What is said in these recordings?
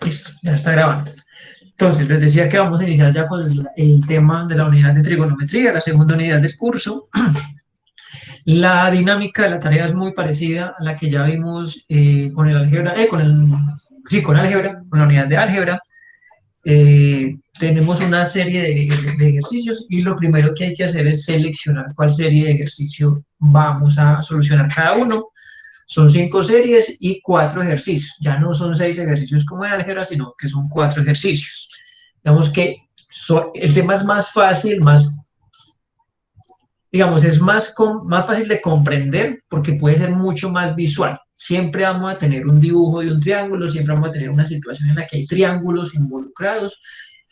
Listo, ya está grabando. Entonces, les decía que vamos a iniciar ya con el tema de la unidad de trigonometría, la segunda unidad del curso. La dinámica de la tarea es muy parecida a la que ya vimos con el álgebra, con álgebra, con la unidad de álgebra. Tenemos una serie de ejercicios y lo primero que hay que hacer es seleccionar cuál serie de ejercicio vamos a solucionar cada uno. Son 5 series y 4 ejercicios. Ya no son 6 ejercicios como en álgebra, sino que son 4 ejercicios. Digamos que el tema es más fácil, es más fácil de comprender porque puede ser mucho más visual. Siempre vamos a tener un dibujo de un triángulo, siempre vamos a tener una situación en la que hay triángulos involucrados.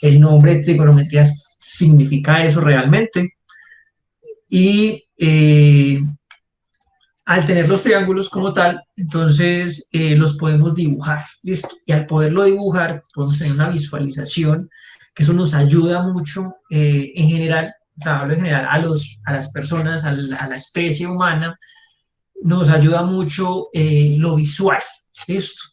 El nombre de trigonometría significa eso realmente. Y al tener los triángulos como tal, entonces los podemos dibujar, ¿listo? Y al poderlo dibujar, podemos tener una visualización, que eso nos ayuda mucho en general, o sea, hablo en general a las personas, a la especie humana, nos ayuda mucho lo visual, ¿listo?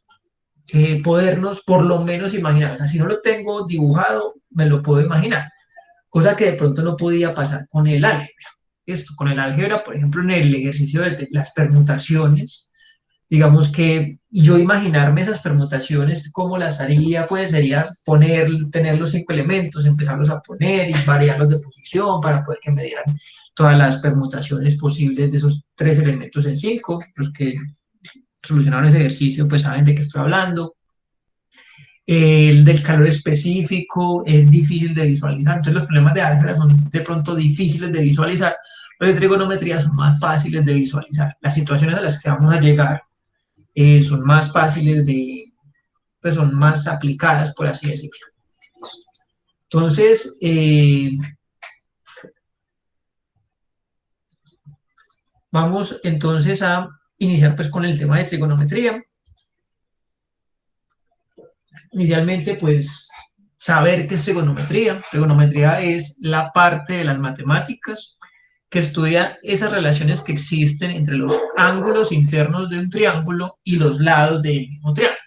Podernos por lo menos imaginar, o sea, si no lo tengo dibujado, me lo puedo imaginar, cosa que de pronto no podía pasar con el álgebra. Esto, con el álgebra, por ejemplo, en el ejercicio de las permutaciones, digamos que yo imaginarme esas permutaciones, cómo las haría, pues sería tener los 5 elementos, empezarlos a poner y variarlos de posición para poder que me dieran todas las permutaciones posibles de esos 3 elementos en 5. Los que solucionaron ese ejercicio pues saben de qué estoy hablando. El del calor específico es difícil de visualizar, entonces los problemas de álgebra son de pronto difíciles de visualizar, los de trigonometría son más fáciles de visualizar. Las situaciones a las que vamos a llegar son más fáciles pues son más aplicadas, por así decirlo. Entonces, vamos entonces a iniciar pues con el tema de trigonometría. Inicialmente, pues, saber qué es trigonometría. Trigonometría es la parte de las matemáticas que estudia esas relaciones que existen entre los ángulos internos de un triángulo y los lados del mismo triángulo.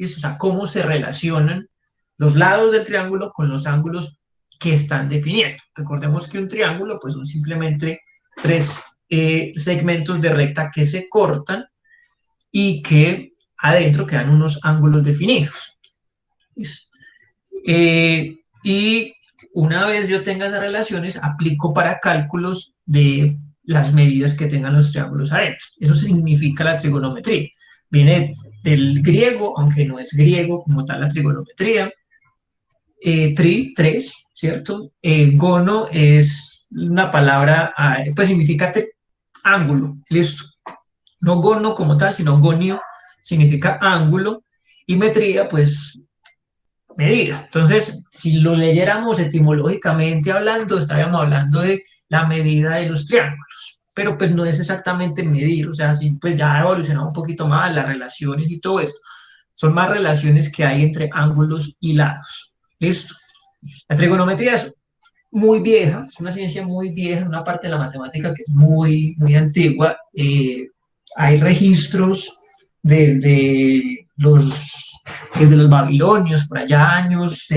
O sea, cómo se relacionan los lados del triángulo con los ángulos que están definiendo. Recordemos que un triángulo, pues, son simplemente 3 segmentos de recta que se cortan y que adentro quedan unos ángulos definidos. Y una vez yo tenga esas relaciones, aplico para cálculos de las medidas que tengan los triángulos adentro. Eso significa la trigonometría. Viene del griego, aunque no es griego como tal la trigonometría. Tres, ¿cierto? Gono es una palabra, pues significa ángulo, listo. No gono como tal, sino gonio significa ángulo. Y metría, pues, medida. Entonces, si lo leyéramos etimológicamente hablando, estaríamos hablando de la medida de los triángulos, pero pues no es exactamente medir, o sea, sí, pues ya ha evolucionado un poquito más las relaciones y todo esto. Son más relaciones que hay entre ángulos y lados. ¿Listo? La trigonometría es muy vieja, es una ciencia muy vieja, una parte de la matemática que es muy, muy antigua. Hay registros desde los babilonios, por allá años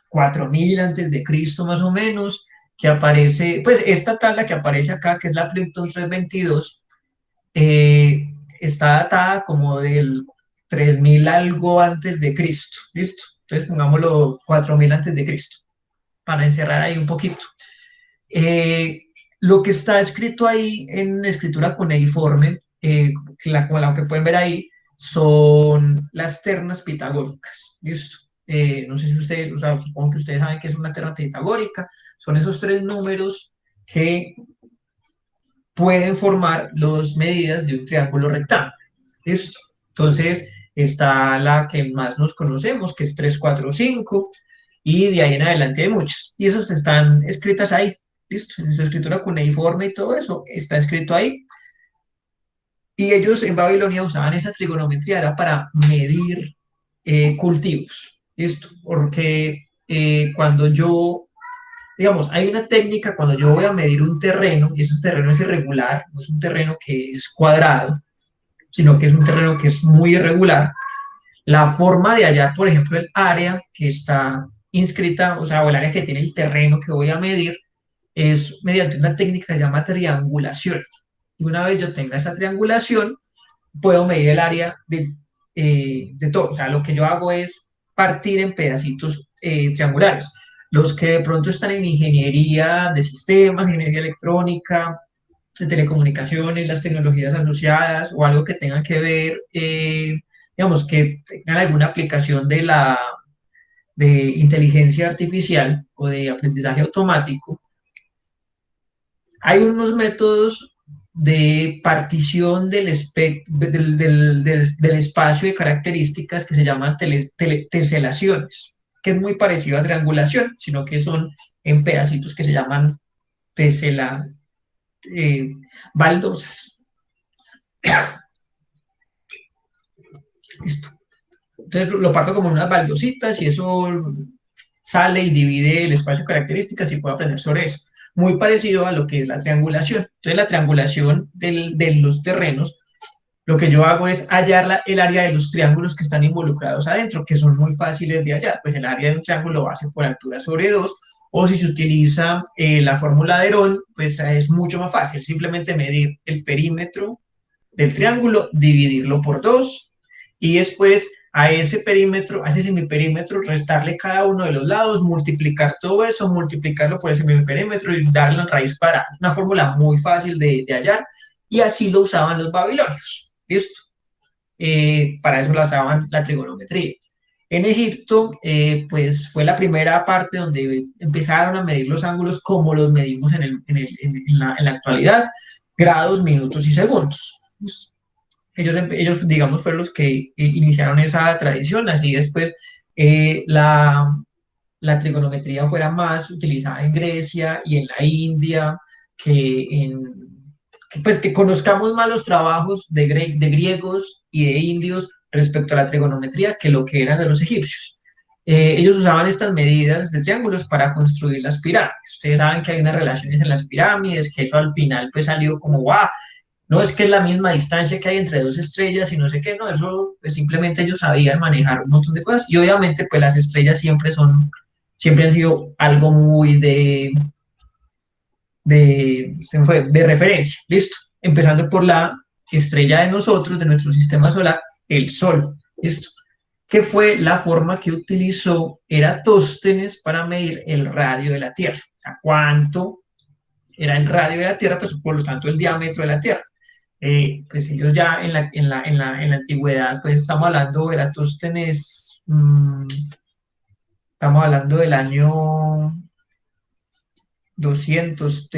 4000 antes de Cristo más o menos, que aparece, pues esta tabla que aparece acá, que es la Plimpton 322, está datada como del 3000 algo antes de Cristo, ¿listo? Entonces pongámoslo 4000 antes de Cristo, para encerrar ahí un poquito. Lo que está escrito ahí en escritura cuneiforme, como la que pueden ver ahí, son las ternas pitagóricas, ¿listo? No sé si ustedes, o sea, supongo que ustedes saben que es una terna pitagórica, son esos 3 números que pueden formar las medidas de un triángulo rectángulo, ¿listo? Entonces, está la que más nos conocemos, que es 3, 4, 5, y de ahí en adelante hay muchas, y esas están escritas ahí, ¿listo? En su escritura cuneiforme y todo eso está escrito ahí. Y ellos en Babilonia usaban esa trigonometría, era para medir cultivos, ¿listo? Porque cuando yo, digamos, hay una técnica cuando yo voy a medir un terreno, y ese terreno es irregular, no es un terreno que es cuadrado, sino que es un terreno que es muy irregular. La forma de hallar, por ejemplo, el área que está inscrita, o sea, o el área que tiene el terreno que voy a medir, es mediante una técnica que se llama triangulación. Y una vez yo tenga esa triangulación, puedo medir el área de todo. O sea, lo que yo hago es partir en pedacitos triangulares. Los que de pronto están en ingeniería de sistemas, ingeniería electrónica, de telecomunicaciones, las tecnologías asociadas o algo que tengan que ver, digamos, que tengan alguna aplicación de inteligencia artificial o de aprendizaje automático, hay unos métodos de partición del espacio de características que se llaman teselaciones, que es muy parecido a triangulación, sino que son en pedacitos que se llaman tesela, eh, baldosas. Listo. Entonces lo parto como en unas baldositas y eso sale y divide el espacio de características y puedo aprender sobre eso. Muy parecido a lo que es la triangulación. Entonces la triangulación de los terrenos, lo que yo hago es hallar el área de los triángulos que están involucrados adentro, que son muy fáciles de hallar. Pues el área de un triángulo base por altura sobre 2, o si se utiliza la fórmula de Herón, pues es mucho más fácil, simplemente medir el perímetro del triángulo, dividirlo por 2 y después a ese perímetro, a ese semiperímetro, restarle cada uno de los lados, multiplicar todo eso, multiplicarlo por ese semiperímetro y darle la raíz cuadrada. Una fórmula muy fácil de hallar y así lo usaban los babilonios. ¿Listo? Para eso lo usaban la trigonometría. En Egipto, pues fue la primera parte donde empezaron a medir los ángulos como los medimos en la actualidad, grados, minutos y segundos. Ellos, digamos, fueron los que iniciaron esa tradición, así después la trigonometría fuera más utilizada en Grecia y en la India, pues que conozcamos más los trabajos de griegos y de indios respecto a la trigonometría que lo que eran de los egipcios. Ellos usaban estas medidas de triángulos para construir las pirámides. Ustedes saben que hay unas relaciones en las pirámides, que eso al final pues salió como, ¡guau! No es que es la misma distancia que hay entre dos estrellas y no sé qué, no, eso pues simplemente ellos sabían manejar un montón de cosas y obviamente pues las estrellas siempre han sido algo muy de referencia, listo, empezando por la estrella de nosotros, de nuestro sistema solar, el Sol, listo, que fue la forma que utilizó Eratóstenes para medir el radio de la Tierra, o sea, cuánto era el radio de la Tierra, pues por lo tanto el diámetro de la Tierra. Pues ellos ya en la antigüedad, pues estamos hablando, Eratóstenes, estamos hablando del año 200,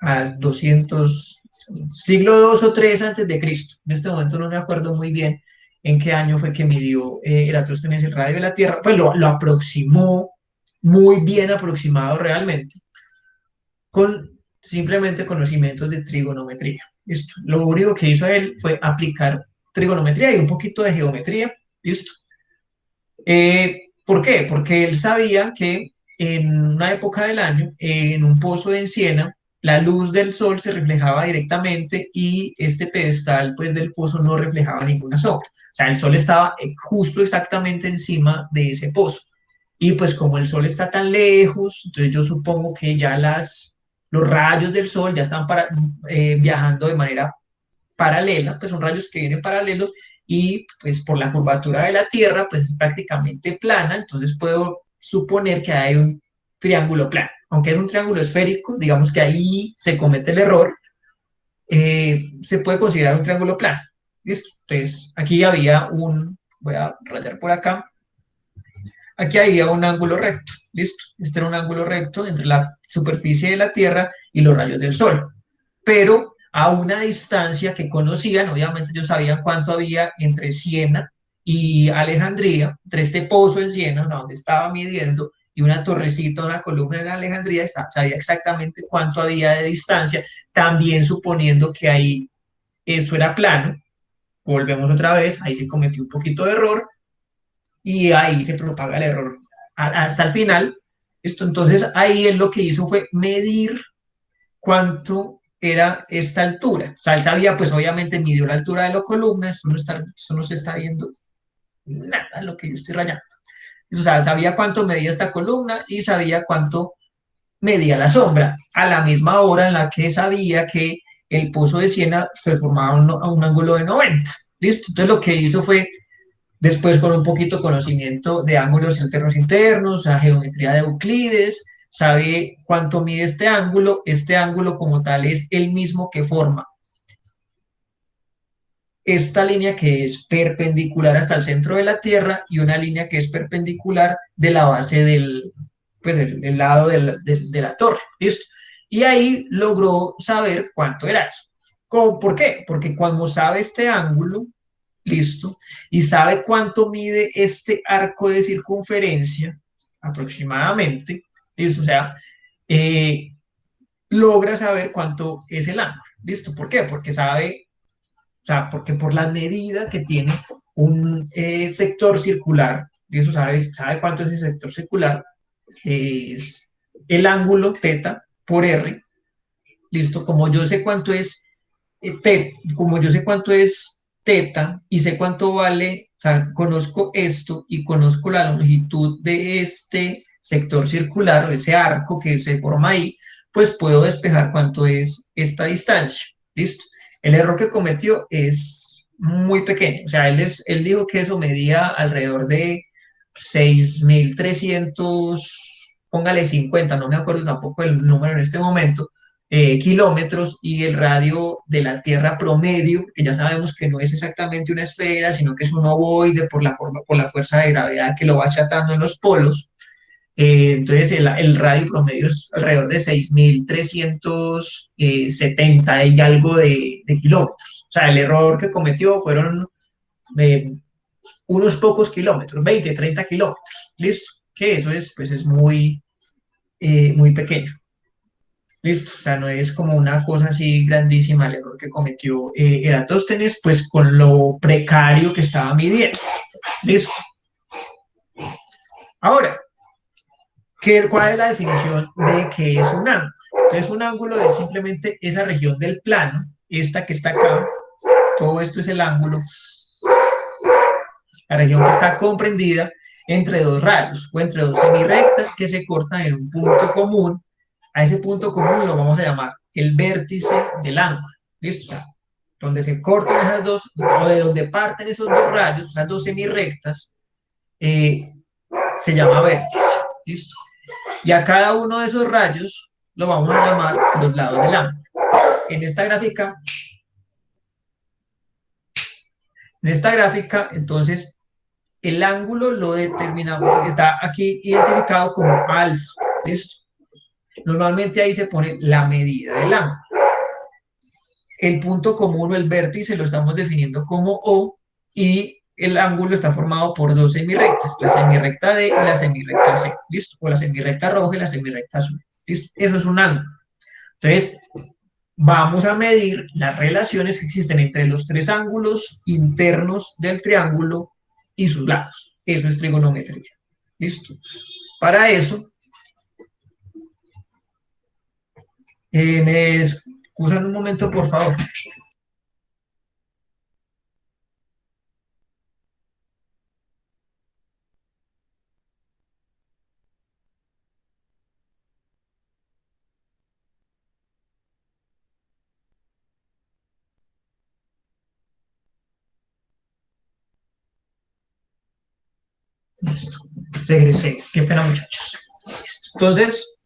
a 200, siglo 2 o 3 antes de Cristo. En este momento no me acuerdo muy bien en qué año fue que midió Eratóstenes el radio de la Tierra, pues lo aproximó, muy bien aproximado realmente, con simplemente conocimientos de trigonometría. ¿Listo? Lo único que hizo él fue aplicar trigonometría y un poquito de geometría. ¿Listo? ¿Por qué? Porque él sabía que en una época del año, en un pozo de Siena, la luz del sol se reflejaba directamente y este pedestal pues, del pozo no reflejaba ninguna sombra. O sea, el sol estaba justo exactamente encima de ese pozo. Y pues como el sol está tan lejos, entonces yo supongo que ya los rayos del sol ya están viajando de manera paralela, pues son rayos que vienen paralelos y pues por la curvatura de la Tierra pues es prácticamente plana, entonces puedo suponer que hay un triángulo plano. Aunque es un triángulo esférico, digamos que ahí se comete el error, se puede considerar un triángulo plano. ¿Listo? Entonces aquí voy a rayar por acá, aquí había un ángulo recto, ¿listo? Este era un ángulo recto entre la superficie de la Tierra y los rayos del Sol, pero a una distancia que conocían, obviamente ellos sabían cuánto había entre Siena y Alejandría, entre este pozo en Siena, donde estaba midiendo, y una torrecita, una columna en Alejandría, sabía exactamente cuánto había de distancia, también suponiendo que ahí eso era plano. Volvemos otra vez, ahí se cometió un poquito de error, y ahí se propaga el error hasta el final. Entonces ahí él lo que hizo fue medir cuánto era esta altura. O sea, él sabía, pues obviamente midió la altura de la columna, esto no se está viendo nada de lo que yo estoy rayando. O sea, sabía cuánto medía esta columna y sabía cuánto medía la sombra, a la misma hora en la que sabía que el pozo de Siena se formaba a un ángulo de 90. ¿Listo? Entonces lo que hizo fue, después con un poquito conocimiento de ángulos alternos internos, la geometría de Euclides, sabe cuánto mide este ángulo como tal es el mismo que forma esta línea que es perpendicular hasta el centro de la Tierra y una línea que es perpendicular de la base pues, del lado de la torre. ¿Listo? Y ahí logró saber cuánto era eso. ¿Por qué? Porque cuando sabe este ángulo, listo, y sabe cuánto mide este arco de circunferencia, aproximadamente, ¿listo? O sea, eh, logra saber cuánto es el ángulo, ¿listo? ¿Por qué? Porque sabe, o sea, porque por la medida que tiene un sector circular, ¿listo? Sabe cuánto es el sector circular, es el ángulo θ por r, ¿listo? Como yo sé cuánto es como yo sé cuánto es θ y sé cuánto vale, o sea, conozco esto y conozco la longitud de este sector circular o ese arco que se forma ahí, pues puedo despejar cuánto es esta distancia. ¿Listo? El error que cometió es muy pequeño, o sea, él dijo que eso medía alrededor de 6.300, póngale 50, no me acuerdo tampoco el número en este momento, kilómetros, y el radio de la Tierra promedio, que ya sabemos que no es exactamente una esfera, sino que es un ovoide por la fuerza de gravedad que lo va achatando en los polos. Entonces el radio promedio es alrededor de 6.370 y algo de kilómetros. O sea, el error que cometió fueron unos pocos kilómetros, 20, 30 kilómetros. ¿Listo? Que eso es, pues es muy pequeño. ¿Listo? O sea, no es como una cosa así grandísima el error que cometió Eratóstenes, pues con lo precario que estaba midiendo. ¿Listo? Ahora, ¿cuál es la definición de qué es un ángulo? Entonces, un ángulo es simplemente esa región del plano, esta que está acá, todo esto es el ángulo, la región que está comprendida entre dos radios o entre dos semirectas que se cortan en un punto común. A ese punto común lo vamos a llamar el vértice del ángulo. ¿Listo? O sea, donde se cortan esas dos, o de donde parten esos dos rayos, esas dos semirectas, se llama vértice. ¿Listo? Y a cada uno de esos rayos lo vamos a llamar los lados del ángulo. En esta gráfica, entonces, el ángulo lo determinamos, está aquí identificado como alfa. ¿Listo? Normalmente ahí se pone la medida del ángulo. El punto común o el vértice lo estamos definiendo como O y el ángulo está formado por dos semirrectas, la semirrecta D y la semirrecta C, ¿listo? O la semirrecta roja y la semirrecta azul, ¿listo? Eso es un ángulo. Entonces, vamos a medir las relaciones que existen entre los tres ángulos internos del triángulo y sus lados. Eso es trigonometría, ¿listo? Para eso, me excusan un momento, por favor. Listo. Regresé. Qué pena, muchachos. Listo. Entonces,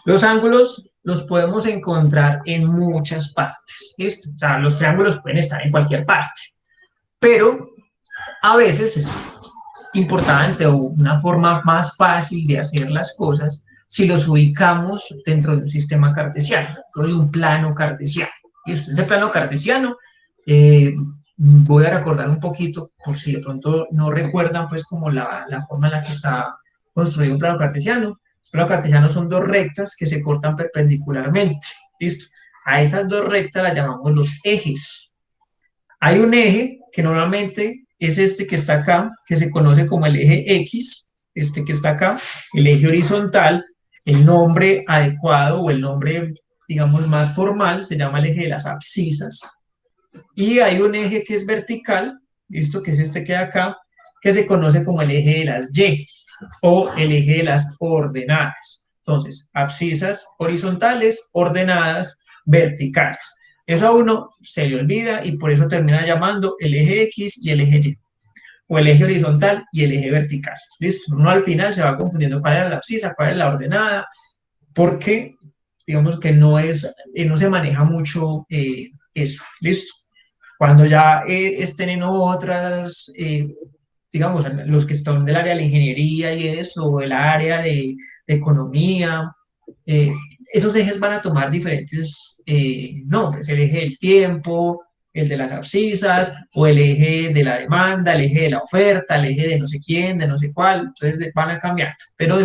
los ángulos los podemos encontrar en muchas partes. ¿Listo? O sea, los triángulos pueden estar en cualquier parte. Pero a veces es importante o una forma más fácil de hacer las cosas si los ubicamos dentro de un sistema cartesiano, dentro de un plano cartesiano. ¿Listo? Ese plano cartesiano, voy a recordar un poquito, por si de pronto no recuerdan, pues, como la forma en la que está construido un plano cartesiano. Los planos cartesianos son dos rectas que se cortan perpendicularmente. ¿Listo? A esas dos rectas las llamamos los ejes. Hay un eje que normalmente es este que está acá, que se conoce como el eje X, este que está acá, el eje horizontal. El nombre adecuado o el nombre digamos, más formal, se llama el eje de las abscisas. Y hay un eje que es vertical, ¿listo? Que es este que hay acá, que se conoce como el eje de las Y o el eje de las ordenadas. Entonces, abscisas horizontales, ordenadas, verticales. Eso a uno se le olvida y por eso termina llamando el eje X y el eje Y, o el eje horizontal y el eje vertical. ¿Listo? Uno al final se va confundiendo cuál es la abscisa, cuál es la ordenada, porque digamos que no se maneja mucho eso. ¿Listo? Cuando ya estén en otras, digamos, los que están del área de la ingeniería y eso, o el área de economía, eh, esos ejes van a tomar diferentes nombres, el eje del tiempo, el de las abscisas, o el eje de la demanda, el eje de la oferta, el eje de no sé quién, de no sé cuál, entonces van a cambiar, pero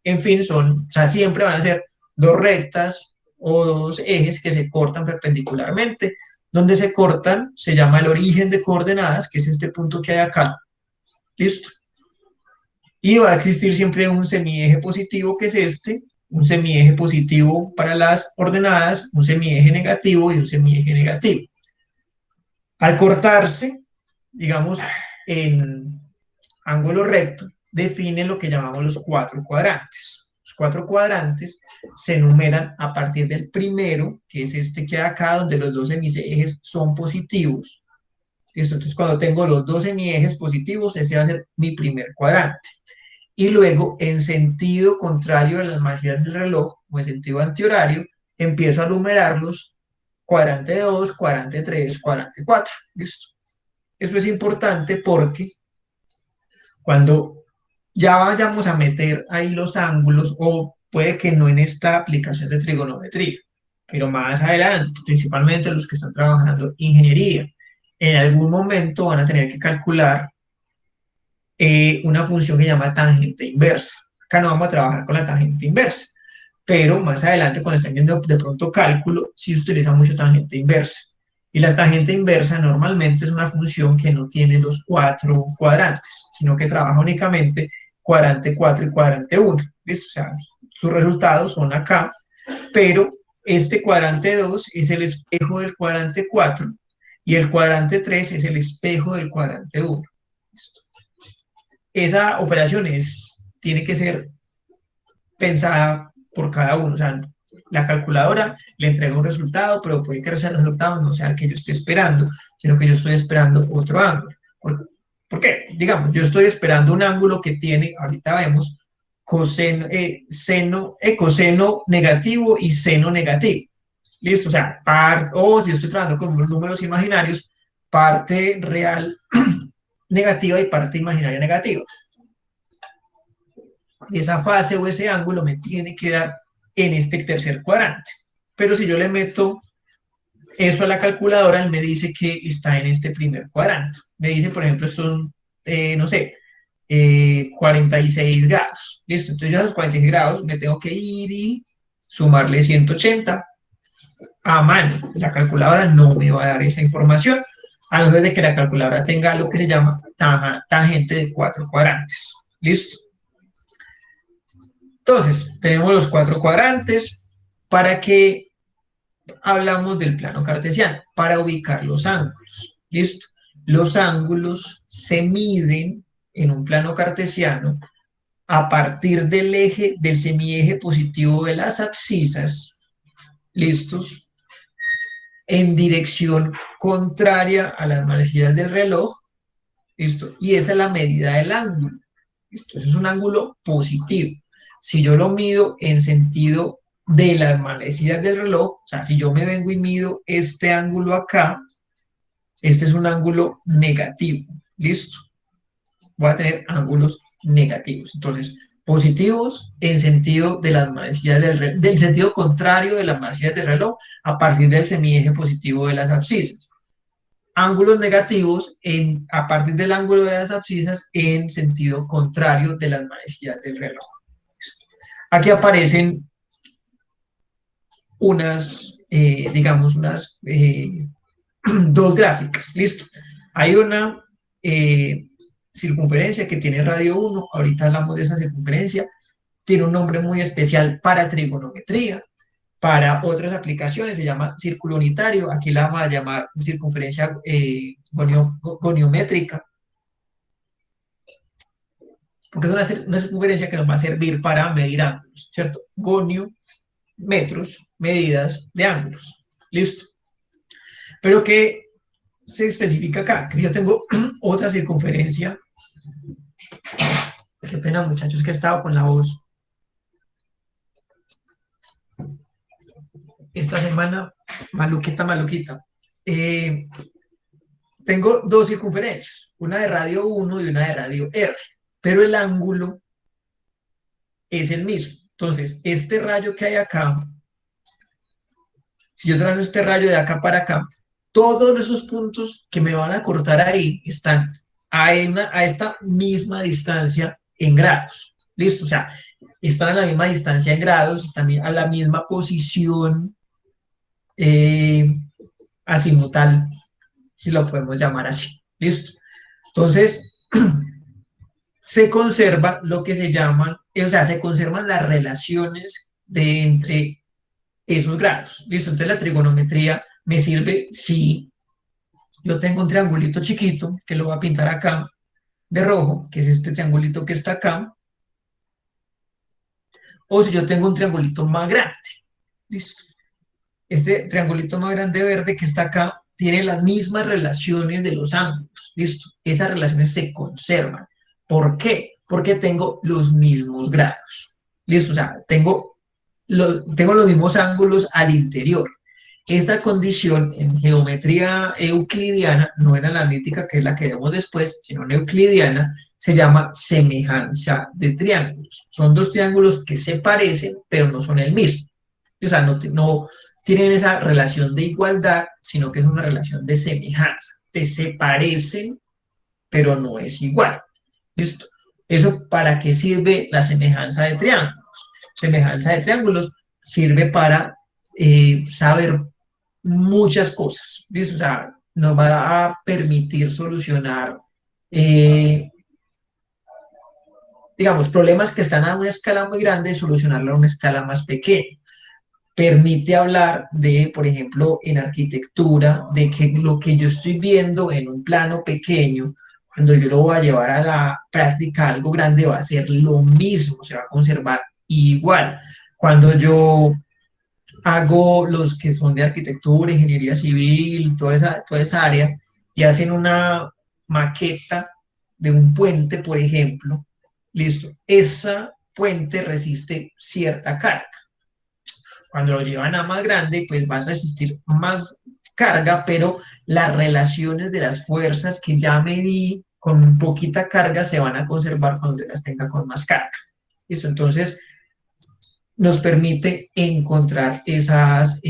en fin, o sea, siempre van a ser dos rectas o dos ejes que se cortan perpendicularmente. Donde se cortan se llama el origen de coordenadas, que es este punto que hay acá. ¿Listo? Y va a existir siempre un semieje positivo, que es este, un semieje positivo para las ordenadas, un semieje negativo y un semieje negativo. Al cortarse, digamos, en ángulo recto, define lo que llamamos los cuatro cuadrantes. Los cuatro cuadrantes se enumeran a partir del primero, que es este que hay acá, donde los dos semiejes son positivos. ¿Listo? Entonces, cuando tengo los dos semiejes positivos, ese va a ser mi primer cuadrante. Y luego, en sentido contrario a las manecillas del reloj, o en sentido antihorario, empiezo a numerarlos: cuadrante 2, cuadrante 3, cuadrante 4. ¿Listo? Eso es importante porque cuando ya vayamos a meter ahí los ángulos, o puede que no en esta aplicación de trigonometría, pero más adelante, principalmente los que están trabajando ingeniería, en algún momento van a tener que calcular una función que se llama tangente inversa. Acá no vamos a trabajar con la tangente inversa, pero más adelante, cuando estén viendo de pronto cálculo, sí se utiliza mucho tangente inversa. Y la tangente inversa normalmente es una función que no tiene los cuatro cuadrantes, sino que trabaja únicamente cuadrante 4 y cuadrante 1. ¿Listo? O sea, sus resultados son acá, pero este cuadrante 2 es el espejo del cuadrante 4 y el cuadrante 3 es el espejo del cuadrante 1. ¿Listo? Esa operación tiene que ser pensada por cada uno. O sea, la calculadora le entrega un resultado, pero puede que ese resultado no sea el que yo esté esperando, sino que yo estoy esperando otro ángulo. ¿Por qué? Digamos, yo estoy esperando un ángulo que tiene, ahorita vemos, coseno negativo y seno negativo. ¿Listo? O sea, o si estoy trabajando con números imaginarios, parte real negativa y parte imaginaria negativa. Esa fase o ese ángulo me tiene que dar en este tercer cuadrante. Pero si yo le meto eso a la calculadora, él me dice que está en este primer cuadrante. Me dice, por ejemplo, son, no sé, 46 grados. Listo, entonces yo a esos 46 grados me tengo que ir y sumarle 180 a mano. La calculadora no me va a dar esa información, a no ser de que la calculadora tenga lo que se llama tangente de 4 cuadrantes. ¿Listo? Entonces, tenemos los 4 cuadrantes. ¿Para qué hablamos del plano cartesiano? Para ubicar los ángulos. ¿Listo? Los ángulos se miden en un plano cartesiano a partir del eje, del semieje positivo de las abscisas, ¿listos? En dirección contraria a las manecillas del reloj, ¿listo? Y esa es la medida del ángulo, ¿listo? Eso es un ángulo positivo. Si yo lo mido en sentido de las manecillas del reloj, o sea, si yo me vengo y mido este ángulo acá, este es un ángulo negativo, ¿listo? Voy a tener ángulos negativos. Entonces, positivos en sentido de las manecillas del sentido contrario de las manecillas del reloj a partir del semieje positivo de las abscisas. Ángulos negativos a partir del ángulo de las abscisas en sentido contrario de las manecillas del reloj. Aquí aparecen unas, digamos, dos gráficas, ¿listo? Hay una circunferencia que tiene radio 1, ahorita hablamos de esa circunferencia, tiene un nombre muy especial para trigonometría, Para otras aplicaciones se llama círculo unitario, aquí la vamos a llamar circunferencia goniométrica, porque es una circunferencia que nos va a servir para medir ángulos, ¿cierto? Gonio, metros, medidas de ángulos, listo. Pero ¿qué se especifica acá? Que yo tengo otra circunferencia, qué pena muchachos que he estado con la voz esta semana, maluquita, maluquita. Tengo dos circunferencias, una de radio 1 y una de radio R, pero el ángulo es el mismo. Entonces, este rayo que hay acá, si yo trazo este rayo de acá para acá, todos esos puntos que me van a cortar ahí están a esta misma distancia en grados. ¿Listo? O sea, están a la misma distancia en grados, están a la misma posición azimutal, si lo podemos llamar así. ¿Listo? Entonces, se conserva lo que se llaman, o sea, se conservan las relaciones de entre esos grados. ¿Listo? Entonces la trigonometría me sirve si yo tengo un triangulito chiquito, que lo voy a pintar acá de rojo, que es este triangulito que está acá, o si yo tengo un triangulito más grande. ¿Listo? Este triangulito más grande verde que está acá tiene las mismas relaciones de los ángulos. ¿Listo? Esas relaciones se conservan. ¿Por qué? Porque tengo los mismos grados. ¿Listo? O sea, tengo los mismos ángulos al interior. Esta condición en geometría euclidiana, no en analítica, que es la que vemos después, sino en euclidiana, se llama semejanza de triángulos. Son dos triángulos que se parecen, pero no son el mismo. O sea, no tienen esa relación de igualdad, sino que es una relación de semejanza. Se parecen, pero no es igual. ¿Listo? ¿Eso para qué sirve la semejanza de triángulos? Semejanza de triángulos sirve para saber muchas cosas. ¿Listo? O sea, nos va a permitir solucionar, digamos, problemas que están a una escala muy grande, solucionarlo a una escala más pequeña. Permite hablar de, por ejemplo, en arquitectura, de que lo que yo estoy viendo en un plano pequeño, cuando yo lo voy a llevar a la práctica, algo grande va a ser lo mismo, se va a conservar igual. Cuando yo hago los que son de arquitectura, ingeniería civil, toda esa área, y hacen una maqueta de un puente, por ejemplo, listo, esa puente resiste cierta carga. Cuando lo llevan a más grande, pues va a resistir más carga, pero las relaciones de las fuerzas que ya medí con poquita carga se van a conservar cuando las tenga con más carga. ¿Listo? Entonces, nos permite encontrar esas,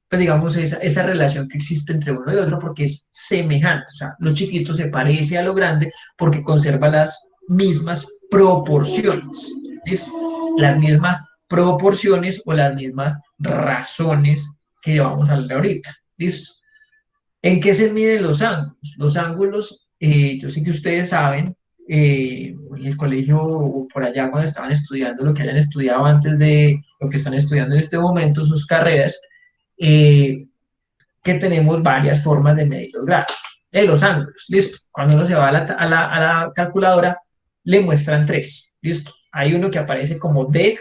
pues digamos, esa relación que existe entre uno y otro porque es semejante. O sea, lo chiquito se parece a lo grande porque conserva las mismas proporciones. ¿Listo? Las mismas proporciones o las mismas razones que vamos a hablar ahorita. ¿Listo? ¿En qué se miden los ángulos? Los ángulos, yo sé que ustedes saben, en el colegio o por allá cuando estaban estudiando lo que hayan estudiado antes de lo que están estudiando en este momento, sus carreras, que tenemos varias formas de medir los grados, los ángulos, listo. Cuando uno se va a la calculadora, le muestran tres, listo. Hay uno que aparece como deg,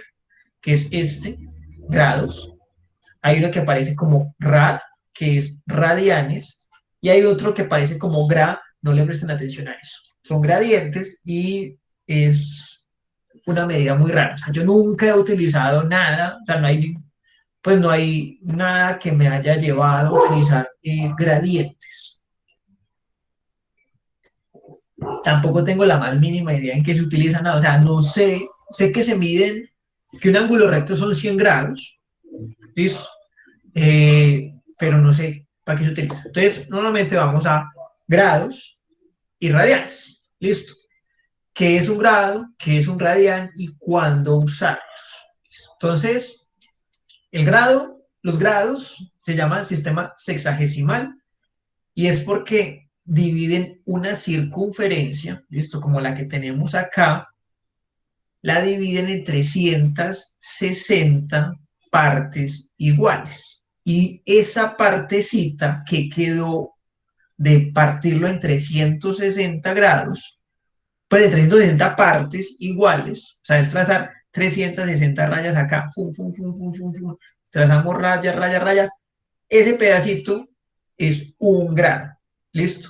que es este, grados. Hay uno que aparece como rad, que es radianes. Y hay otro que aparece como gra, no le presten atención a eso. Son gradientes y es una medida muy rara. O sea, yo nunca he utilizado nada, o sea, no hay nada que me haya llevado a utilizar gradientes. Tampoco tengo la más mínima idea en qué se utiliza nada. O sea, no sé, sé que se miden, que un ángulo recto son 100 grados, ¿listo? Pero no sé para qué se utiliza. Entonces, normalmente vamos a grados y radianes, ¿listo? ¿Qué es un grado? ¿Qué es un radian? ¿Y cuándo usarlos? Entonces, los grados se llaman sistema sexagesimal y es porque dividen una circunferencia, ¿listo? Como la que tenemos acá, la dividen en 360 partes iguales. Y esa partecita que quedó de partirlo en 360 grados, pues de 360 partes iguales, o sea, es trazar 360 rayas acá, fum, fum, fum, fum, fum, fum, trazamos rayas, rayas, rayas, ese pedacito es un grado, ¿listo?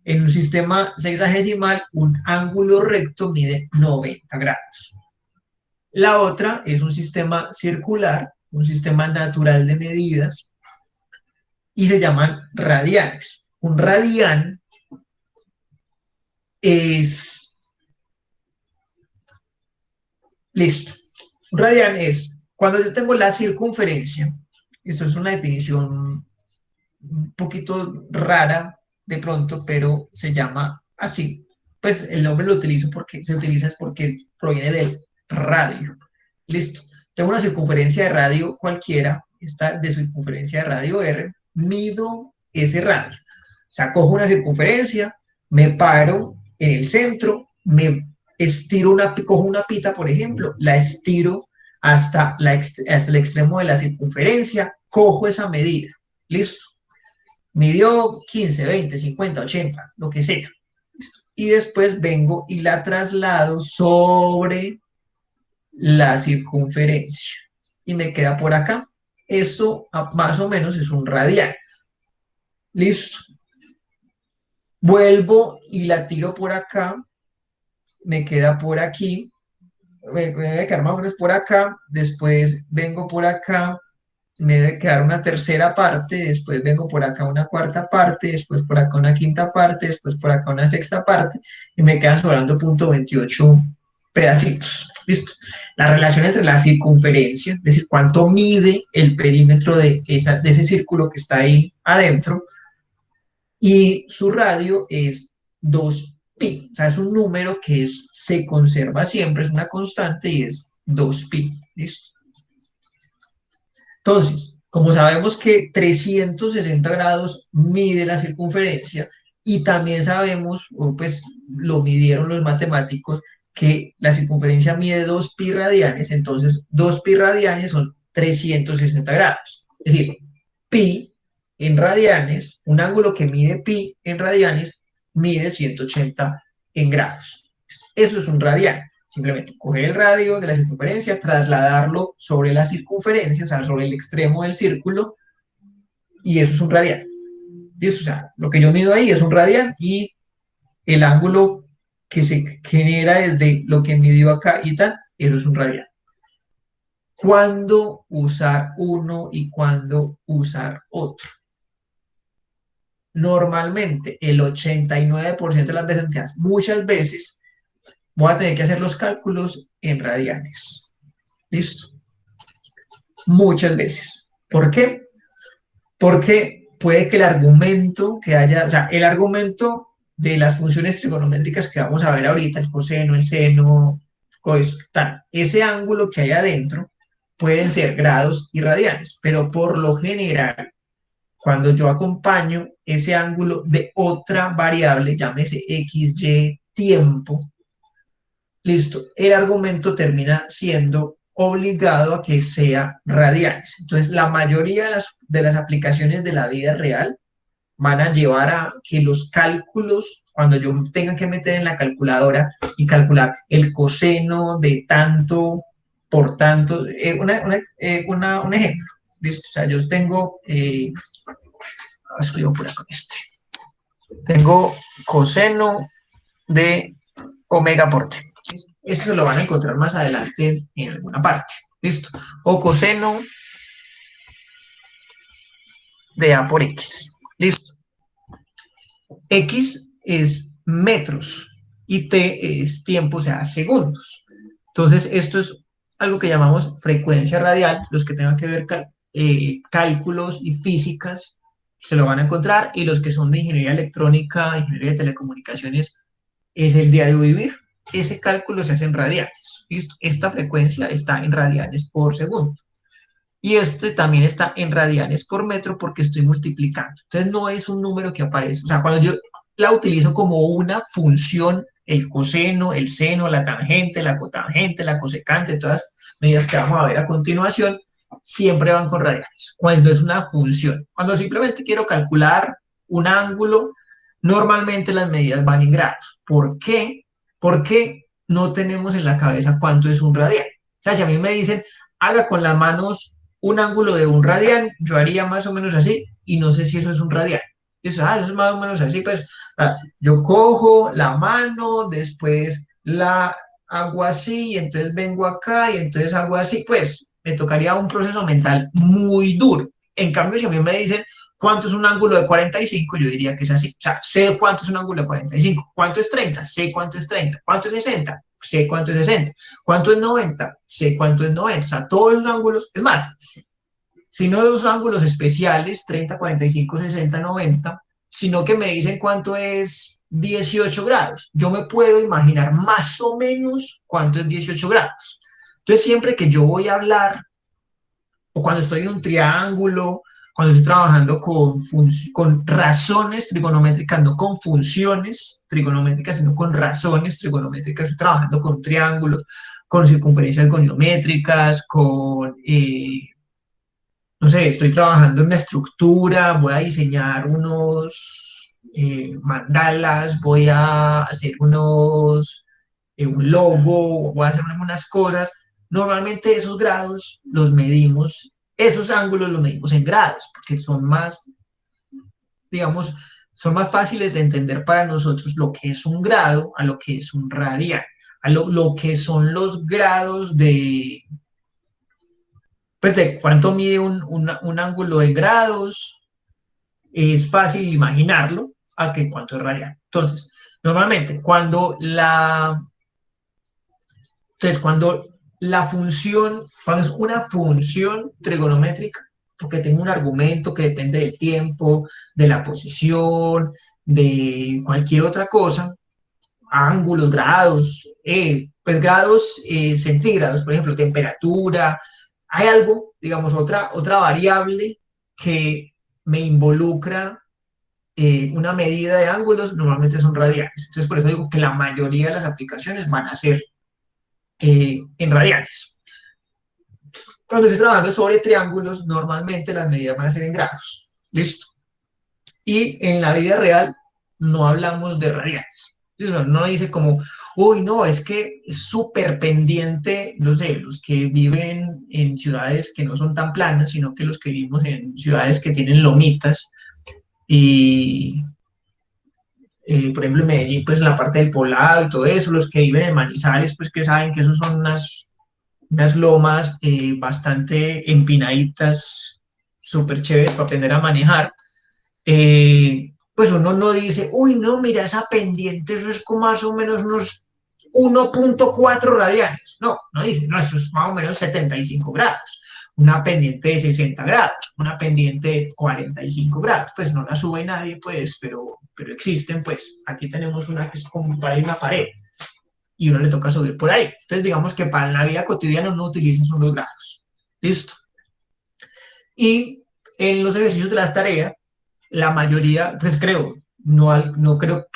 En un sistema sexagesimal, un ángulo recto mide 90 grados. La otra es un sistema circular, un sistema natural de medidas, y se llaman radianes. Un radián es, listo, un radián es cuando yo tengo la circunferencia, esto es una definición un poquito rara de pronto, pero se llama así. Pues el nombre lo utilizo porque se utiliza es porque proviene del radio. Listo. Tengo una circunferencia de radio cualquiera, esta de circunferencia de radio R, mido ese radio. O sea, cojo una circunferencia, me paro en el centro, me estiro cojo una pita, por ejemplo, la estiro hasta el extremo de la circunferencia, cojo esa medida. Listo. Midió 15, 20, 50, 80, lo que sea. Y después vengo y la traslado sobre la circunferencia. Y me queda por acá. Eso más o menos es un radián. Listo. Vuelvo y la tiro por acá. Me queda por aquí. Me debe quedar más o menos por acá. Después vengo por acá. Me debe quedar una tercera parte, después vengo por acá una cuarta parte, después por acá una quinta parte, después por acá una sexta parte, y me quedan sobrando .28 pedacitos. ¿Listo? La relación entre la circunferencia, es decir, cuánto mide el perímetro de ese círculo que está ahí adentro, y su radio es 2pi. O sea, es un número que se conserva siempre, es una constante y es 2pi. ¿Listo? Entonces, como sabemos que 360 grados mide la circunferencia y también sabemos, o pues lo midieron los matemáticos, que la circunferencia mide 2pi radianes, entonces 2pi radianes son 360 grados. Es decir, pi en radianes, un ángulo que mide pi en radianes, mide 180 en grados. Eso es un radián. Simplemente coger el radio de la circunferencia, trasladarlo sobre la circunferencia, o sea, sobre el extremo del círculo, y eso es un radián. ¿Listo? O sea, lo que yo mido ahí es un radián y el ángulo que se genera desde lo que midió acá y tal, eso es un radián. ¿Cuándo usar uno y cuándo usar otro? Normalmente, el 89% de las veces, muchas veces, voy a tener que hacer los cálculos en radianes. ¿Listo? Muchas veces. ¿Por qué? Porque puede que el argumento que haya, o sea, el argumento de las funciones trigonométricas que vamos a ver ahorita, el coseno, el seno, tal, ese ángulo que hay adentro pueden ser grados y radianes, pero por lo general, cuando yo acompaño ese ángulo de otra variable, llámese x, y, tiempo, listo, el argumento termina siendo obligado a que sea radianes. Entonces, la mayoría de las aplicaciones de la vida real van a llevar a que los cálculos, cuando yo tenga que meter en la calculadora y calcular el coseno de tanto por tanto, un ejemplo, ¿listo? O sea, yo tengo, escribo por acá tengo coseno de omega por t. Esto se lo van a encontrar más adelante en alguna parte. ¿Listo? O coseno de A por X. ¿Listo? X es metros y T es tiempo, o sea, segundos. Entonces, esto es algo que llamamos frecuencia radial. Los que tengan que ver cálculos y físicas se lo van a encontrar, y los que son de ingeniería electrónica, ingeniería de telecomunicaciones, es el diario vivir. Ese cálculo se hace en radianes. ¿Listo? Esta frecuencia está en radianes por segundo. Y este también está en radianes por metro porque estoy multiplicando. Entonces no es un número que aparece. O sea, cuando yo la utilizo como una función, el coseno, el seno, la tangente, la cotangente, la cosecante, todas las medidas que vamos a ver a continuación, siempre van con radianes, cuando es una función. Cuando simplemente quiero calcular un ángulo, normalmente las medidas van en grados. ¿Por qué? Porque no tenemos en la cabeza cuánto es un radian. O sea, si a mí me dicen, haga con las manos un ángulo de un radian, yo haría más o menos así, y no sé si eso es un radian. Eso es más o menos así, pues yo cojo la mano, después la hago así, y entonces vengo acá, y entonces hago así, pues me tocaría un proceso mental muy duro. En cambio, si a mí me dicen, ¿cuánto es un ángulo de 45? Yo diría que es así. O sea, sé cuánto es un ángulo de 45. ¿Cuánto es 30? Sé cuánto es 30. ¿Cuánto es 60? Sé cuánto es 60. ¿Cuánto es 90? Sé cuánto es 90. O sea, todos esos ángulos, es más, si no esos ángulos especiales, 30, 45, 60, 90, sino que me dicen cuánto es 18 grados. Yo me puedo imaginar más o menos cuánto es 18 grados. Entonces, siempre que yo voy a hablar, o cuando estoy en un triángulo, cuando estoy trabajando con razones trigonométricas, no con funciones trigonométricas, sino con razones trigonométricas, estoy trabajando con triángulos, con circunferencias goniométricas, no sé, estoy trabajando en una estructura, voy a diseñar unos mandalas, voy a hacer un logo, voy a hacer unas cosas. Normalmente esos grados los medimos, esos ángulos los medimos en grados, porque son más, digamos, son más fáciles de entender para nosotros lo que es un grado a lo que es un radian, a lo que son los grados pues de cuánto mide un ángulo en grados, es fácil imaginarlo a que cuánto es radian. Entonces, normalmente cuando la función, cuando es una función trigonométrica, porque tengo un argumento que depende del tiempo, de la posición, de cualquier otra cosa, ángulos, grados, pues grados centígrados, por ejemplo, temperatura, hay algo, digamos, otra variable que me involucra una medida de ángulos, normalmente son radianes. Entonces, por eso digo que la mayoría de las aplicaciones van a ser en radianes. Cuando estoy trabajando sobre triángulos, normalmente las medidas van a ser en grados. ¿Listo? Y en la vida real no hablamos de radianes. No dice como, uy, no, es que es súper pendiente, no sé, los que viven en ciudades que no son tan planas, sino que los que vivimos en ciudades que tienen lomitas y, por ejemplo, en Medellín, pues en la parte del Poblado y todo eso, los que viven en Manizales, pues que saben que esos son unas lomas bastante empinaditas, súper chéveres para aprender a manejar. Pues uno no dice, uy, no, mira esa pendiente, eso es como más o menos unos 1.4 radianes. No, no dice, no, eso es más o menos 75 grados. Una pendiente de 60 grados, una pendiente de 45 grados, pues no la sube nadie, pues, pero existen, pues, aquí tenemos una que es como para una pared y uno le toca subir por ahí. Entonces, digamos que para la vida cotidiana uno utiliza esos dos grados. ¿Listo? Y en los ejercicios de las tareas, la mayoría, pues creo, no creo,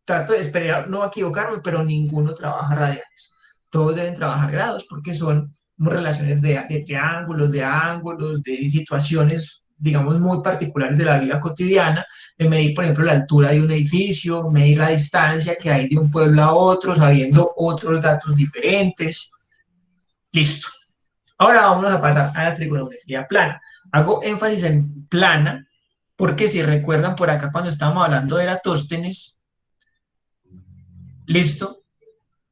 trato de esperar no equivocarme, pero ninguno trabaja radianes. Todos deben trabajar grados porque son relaciones de triángulos, de ángulos, de situaciones, digamos, muy particulares de la vida cotidiana, de medir, por ejemplo, la altura de un edificio, medir la distancia que hay de un pueblo a otro, sabiendo otros datos diferentes. Listo. Ahora vamos a pasar a la trigonometría plana. Hago énfasis en plana porque si recuerdan por acá cuando estábamos hablando de Eratóstenes, listo,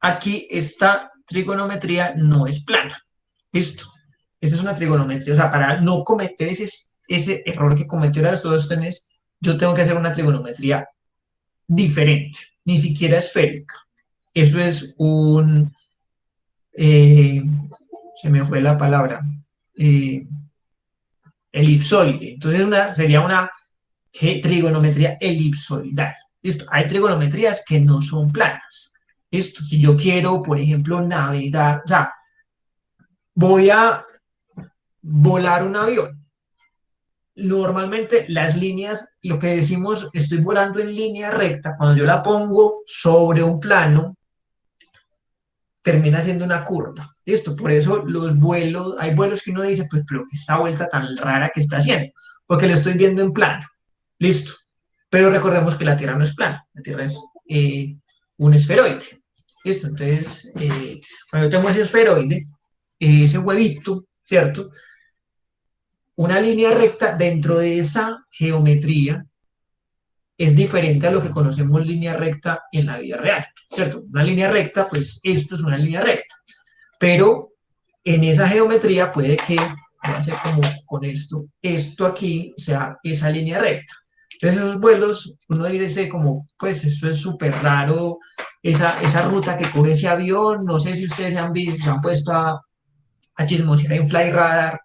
aquí esta trigonometría no es plana, listo. Esa es una trigonometría, o sea, para no cometer ese error que cometió Eratóstenes, yo tengo que hacer una trigonometría diferente, ni siquiera esférica. Eso es eh, se me fue la palabra, eh, elipsoide. Entonces sería una trigonometría elipsoidal. ¿Listo? Hay trigonometrías que no son planas. ¿Listo? Si yo quiero, por ejemplo, navegar, o sea, voy a volar un avión. Normalmente las líneas, lo que decimos, estoy volando en línea recta, cuando yo la pongo sobre un plano, termina siendo una curva. Listo, por eso los vuelos, hay vuelos que uno dice, pues, pero ¿qué esta vuelta tan rara que está haciendo? Porque lo estoy viendo en plano. Listo. Pero recordemos que la Tierra no es plana, la Tierra es un esferoide. Listo, entonces, cuando yo tengo ese esferoide, ese huevito, ¿cierto? Una línea recta dentro de esa geometría es diferente a lo que conocemos línea recta en la vida real, ¿cierto? Una línea recta, pues esto es una línea recta, pero en esa geometría puede que, voy a hacer como con esto aquí sea esa línea recta. Entonces esos vuelos, uno dice como, pues esto es súper raro, esa ruta que coge ese avión, no sé si ustedes han visto, se han puesto a chismosear en Flyradar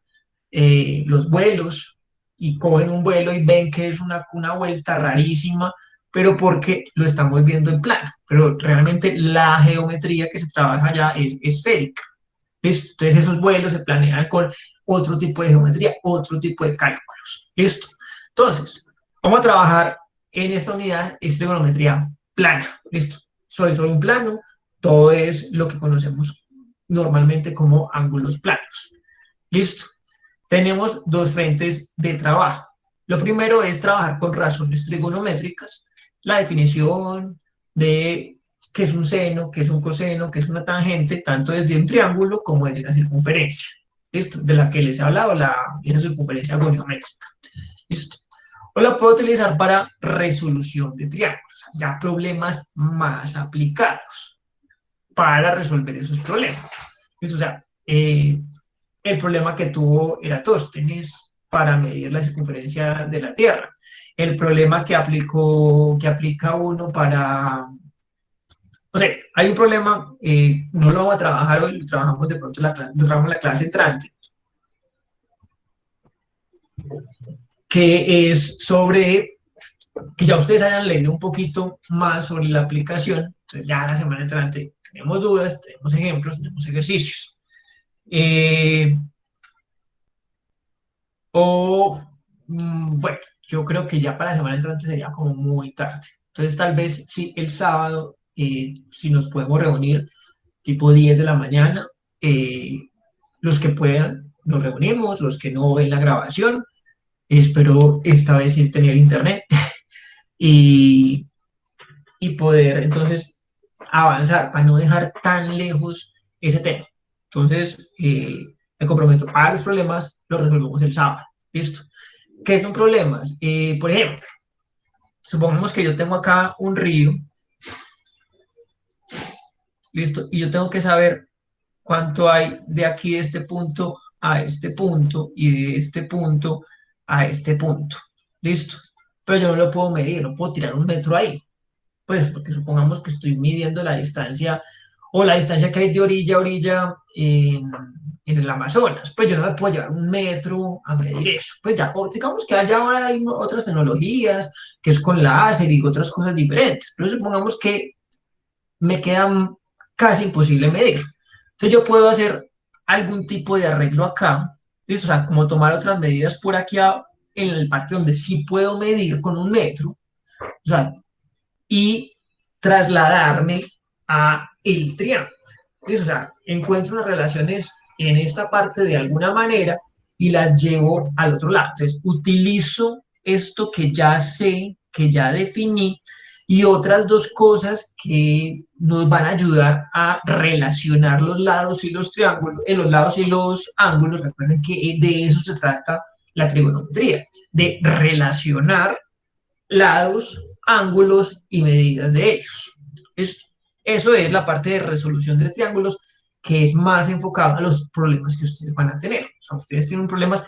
los vuelos y cogen un vuelo y ven que es una vuelta rarísima, pero porque lo estamos viendo en plano. Pero realmente la geometría que se trabaja allá es esférica. ¿Listo? Entonces esos vuelos se planean con otro tipo de geometría, otro tipo de cálculos. ¿Listo? Entonces, vamos a trabajar en esta unidad, es trigonometría plana. ¿Listo? Soy un plano, todo es lo que conocemos normalmente como ángulos planos. ¿Listo? Tenemos dos frentes de trabajo. Lo primero es trabajar con razones trigonométricas, la definición de qué es un seno, qué es un coseno, qué es una tangente, tanto desde un triángulo como desde la circunferencia. ¿Listo? De la que les he hablado, esa circunferencia goniométrica. ¿Listo? O la puedo utilizar para resolución de triángulos, ya problemas más aplicados para resolver esos problemas. ¿Listo? O sea, el problema que tuvo Eratóstenes para medir la circunferencia de la Tierra, el problema que aplica uno para, o sea, hay un problema, no lo vamos a trabajar hoy, lo trabajamos de pronto lo trabajamos en la clase entrante, que es sobre, que ya ustedes hayan leído un poquito más sobre la aplicación, entonces ya la semana entrante tenemos dudas, tenemos ejemplos, tenemos ejercicios. Bueno, yo creo que ya para la semana entrante sería como muy tarde. Entonces, tal vez sí, el sábado, si nos podemos reunir tipo 10 de la mañana, los que puedan, nos reunimos, los que no ven la grabación, espero esta vez sí tener internet y, y poder entonces avanzar para no dejar tan lejos ese tema. Entonces, me comprometo a los problemas, los resolvemos el sábado. ¿Listo? ¿Qué son problemas? Por ejemplo, supongamos que yo tengo acá un río, ¿listo? Y yo tengo que saber cuánto hay de aquí de este punto a este punto y de este punto a este punto, ¿listo? Pero yo no lo puedo medir, no puedo tirar un metro ahí, pues porque supongamos que estoy midiendo la distancia o la distancia que hay de orilla a orilla en el Amazonas, pues yo no me puedo llevar un metro a medir eso, pues ya, o digamos que allá ahora hay otras tecnologías, que es con láser y otras cosas diferentes, pero supongamos que me queda casi imposible medir. Entonces yo puedo hacer algún tipo de arreglo acá, ¿listo? O sea, como tomar otras medidas por aquí en el parte donde sí puedo medir con un metro, o sea, y trasladarme a el triángulo. ¿Listo? O sea, encuentro unas relaciones en esta parte de alguna manera y las llevo al otro lado. Entonces, utilizo esto que ya sé, que ya definí, y otras dos cosas que nos van a ayudar a relacionar los lados y los triángulos, los lados y los ángulos. Recuerden que de eso se trata la trigonometría, de relacionar lados, ángulos y medidas de ellos. Eso es la parte de resolución de triángulos que es más enfocada a los problemas que ustedes van a tener. O sea, ustedes tienen problemas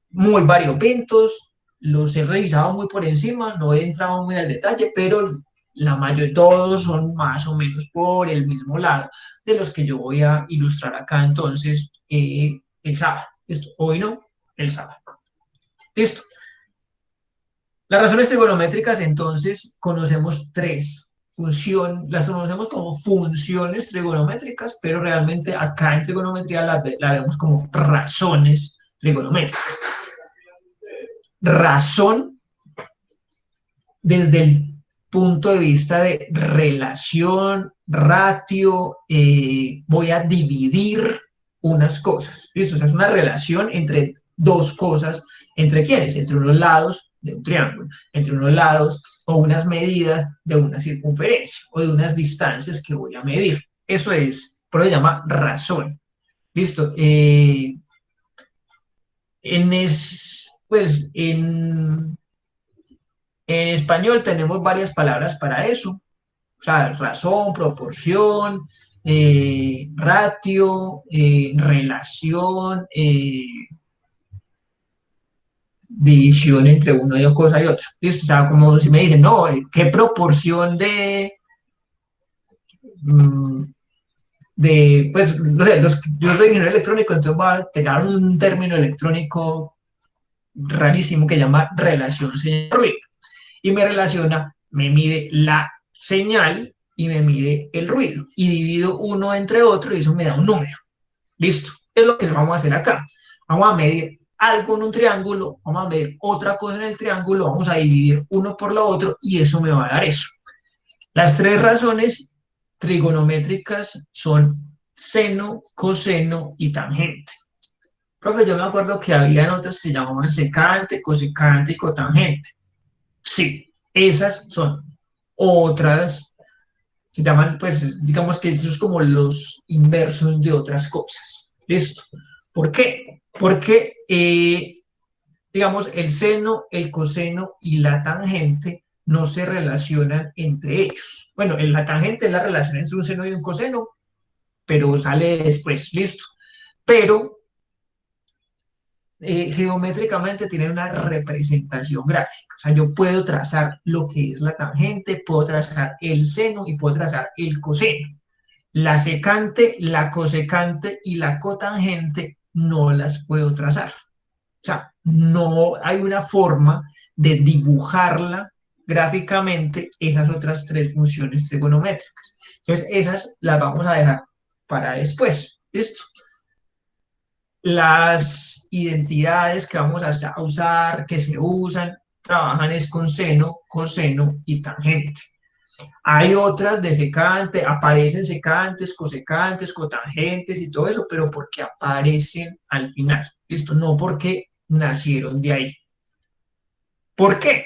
muy variopintos, los he revisado muy por encima, no he entrado muy al detalle, pero la mayoría de todos son más o menos por el mismo lado de los que yo voy a ilustrar acá entonces el sábado. ¿Listo? Hoy no, el sábado. Listo. Las razones trigonométricas, entonces, conocemos tres. Las conocemos como funciones trigonométricas, pero realmente acá en trigonometría la vemos como razones trigonométricas. Razón desde el punto de vista de relación, ratio, voy a dividir, unas cosas. ¿Listo? O sea, es una relación entre dos cosas. ¿Entre quiénes? Entre unos lados de un triángulo, entre unos lados o unas medidas de una circunferencia o de unas distancias que voy a medir. Eso es, pero se llama razón. ¿Listo? Pues en español tenemos varias palabras para eso, o sea, razón, proporción, ratio, relación, división entre una cosa y otra. ¿Listo? O sea, como si me dicen, no, ¿qué proporción mm, pues, no sé, yo soy ingeniero electrónico, entonces voy a tener un término electrónico rarísimo que llama relación señal-ruido. Y me relaciona, me mide la señal y me mide el ruido. Y divido uno entre otro y eso me da un número. Listo. Es lo que vamos a hacer acá. Vamos a medir algo en un triángulo, vamos a medir otra cosa en el triángulo, vamos a dividir uno por lo otro y eso me va a dar eso. Las tres razones trigonométricas son seno, coseno y tangente. Profe, yo me acuerdo que había otras que se llamaban secante, cosecante y cotangente. Sí, esas son otras, se llaman, pues, digamos que esos es como los inversos de otras cosas. ¿Listo? ¿Por qué? Porque, digamos, el seno, el coseno y la tangente no se relacionan entre ellos. Bueno, la tangente es la relación entre un seno y un coseno, pero sale después, listo. Pero geométricamente tienen una representación gráfica. O sea, yo puedo trazar lo que es la tangente, puedo trazar el seno y puedo trazar el coseno. La secante, la cosecante y la cotangente no las puedo trazar. O sea, no hay una forma de dibujarla gráficamente esas otras tres funciones trigonométricas. Entonces, esas las vamos a dejar para después. ¿Listo? Las identidades que vamos a usar, que se usan, trabajan es con seno, coseno y tangente. Hay otras de secante, aparecen secantes, cosecantes, cotangentes y todo eso, pero porque aparecen al final. ¿Listo? No porque nacieron de ahí. ¿Por qué?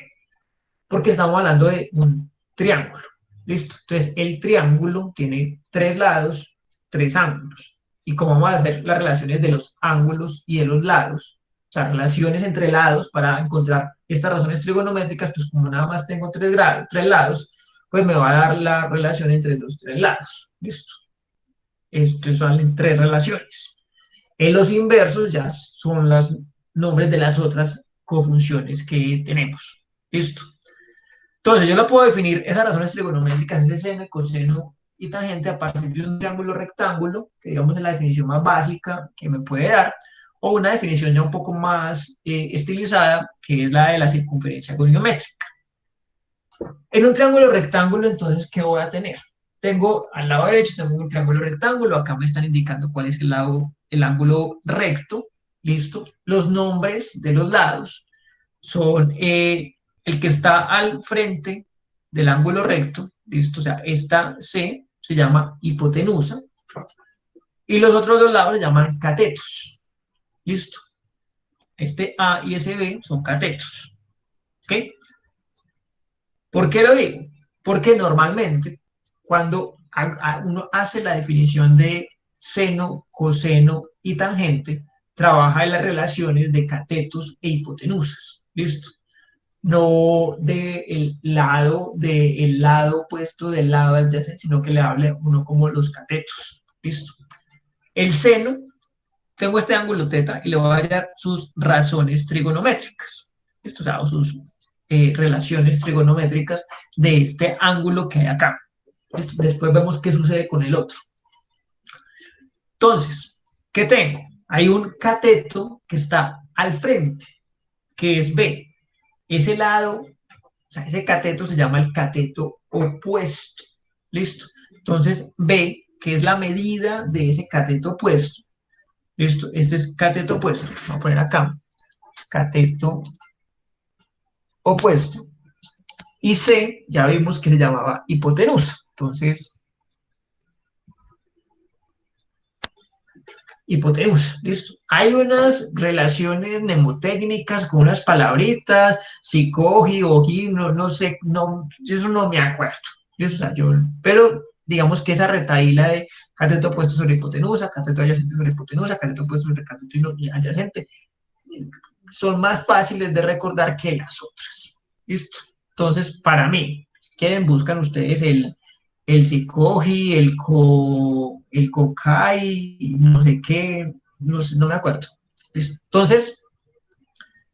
Porque estamos hablando de un triángulo. ¿Listo? Entonces, el triángulo tiene tres lados, tres ángulos. Y como vamos a hacer las relaciones de los ángulos y de los lados, o sea, relaciones entre lados para encontrar estas razones trigonométricas, pues como nada más tengo tres lados, pues me va a dar la relación entre los tres lados. ¿Listo? Estos son tres relaciones. En los inversos ya son los nombres de las otras cofunciones que tenemos. ¿Listo? Entonces, yo la puedo definir esas razones trigonométricas, ese seno, coseno y tangente a partir de un triángulo rectángulo, que digamos es la definición más básica que me puede dar, o una definición ya un poco más estilizada, que es la de la circunferencia goniométrica. En un triángulo rectángulo, entonces, ¿qué voy a tener? Tengo al lado derecho, tengo un triángulo rectángulo, acá me están indicando cuál es el ángulo recto, ¿listo? Los nombres de los lados son el que está al frente del ángulo recto, ¿listo? O sea, esta C se llama hipotenusa y los otros dos lados se llaman catetos, ¿listo? Este A y ese B son catetos, ¿ok? ¿Por qué lo digo? Porque normalmente cuando uno hace la definición de seno, coseno y tangente, trabaja en las relaciones de catetos e hipotenusas, ¿listo? No del lado opuesto del lado adyacente, sino que le hable uno como los catetos. ¿Listo? El seno, tengo este ángulo teta y le voy a dar sus razones trigonométricas. ¿Listo? O sea, sus relaciones trigonométricas de este ángulo que hay acá. ¿Listo? Después vemos qué sucede con el otro. Entonces, ¿qué tengo? Hay un cateto que está al frente, que es B. Ese lado, o sea, ese cateto se llama el cateto opuesto. ¿Listo? Entonces, B, que es la medida de ese cateto opuesto. ¿Listo? Este es cateto opuesto. Vamos a poner acá. Cateto opuesto. Y C, ya vimos que se llamaba hipotenusa. Entonces, hipotenusa, ¿listo? Hay unas relaciones mnemotécnicas con unas palabritas, psicogi, oji, no sé, no, eso no me acuerdo, ¿listo? O sea, pero digamos que esa retaíla de cateto opuesto sobre hipotenusa, cateto adyacente sobre hipotenusa, cateto opuesto sobre cateto adyacente, son más fáciles de recordar que las otras, ¿listo? Entonces, para mí, quieren, buscan ustedes el Sikoji, el Kokai, no sé qué, no me acuerdo. Entonces,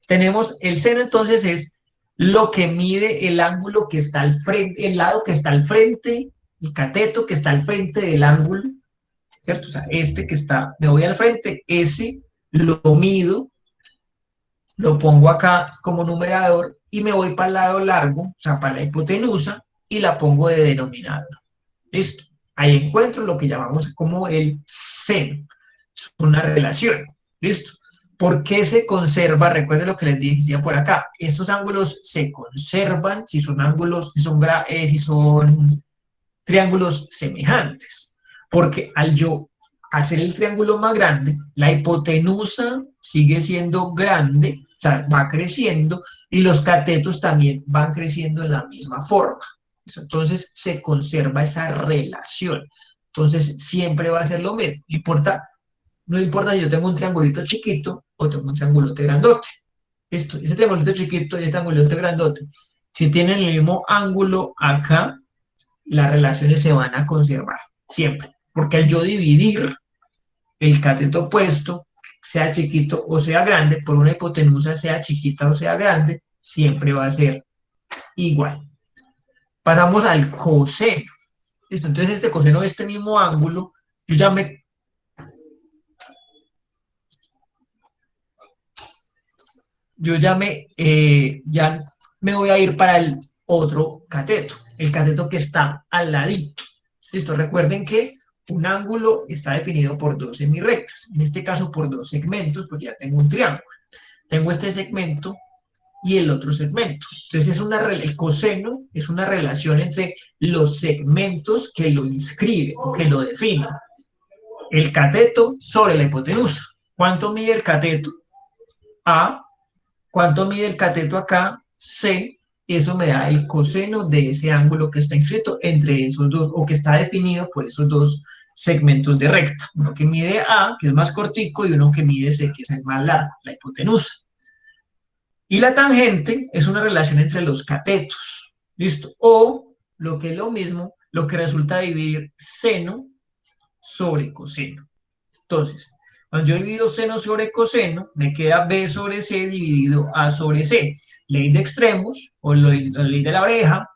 tenemos el seno, entonces es lo que mide el ángulo que está al frente, el lado que está al frente, el cateto que está al frente del ángulo, ¿cierto? O sea, este que está, me voy al frente, ese lo mido, lo pongo acá como numerador y me voy para el lado largo, o sea, para la hipotenusa, y la pongo de denominador. ¿Listo? Ahí encuentro lo que llamamos como el seno. Es una relación. ¿Listo? ¿Por qué se conserva? Recuerden lo que les decía por acá. Estos ángulos se conservan si son ángulos, si son triángulos semejantes. Porque al yo hacer el triángulo más grande, la hipotenusa sigue siendo grande, o sea, va creciendo, y los catetos también van creciendo en la misma forma. Entonces se conserva esa relación. Entonces siempre va a ser lo mismo. No importa si yo tengo un triangulito chiquito o tengo un triangulote grandote. Ese triangulito chiquito y ese triangulote grandote, si tienen el mismo ángulo acá, las relaciones se van a conservar siempre. Porque al yo dividir el cateto opuesto, sea chiquito o sea grande, por una hipotenusa, sea chiquita o sea grande, siempre va a ser igual. Pasamos al coseno. ¿Listo? Entonces este coseno de este mismo ángulo, yo ya me voy a ir para el otro cateto, el cateto que está al ladito. ¿Listo? Recuerden que un ángulo está definido por dos semirrectas, en este caso por dos segmentos, porque ya tengo un triángulo. Tengo este segmento y el otro segmento. Entonces el coseno es una relación entre los segmentos que lo inscriben o que lo definen. El cateto sobre la hipotenusa. ¿Cuánto mide el cateto? A. ¿Cuánto mide el cateto acá? C. Y eso me da el coseno de ese ángulo que está inscrito entre esos dos, o que está definido por esos dos segmentos de recta. Uno que mide A, que es más cortico, y uno que mide C, que es el más largo, la hipotenusa. Y la tangente es una relación entre los catetos, ¿listo? O, lo que es lo mismo, lo que resulta dividir seno sobre coseno. Entonces, cuando yo divido seno sobre coseno, me queda B sobre C dividido A sobre C. Ley de extremos, o la ley de la oreja,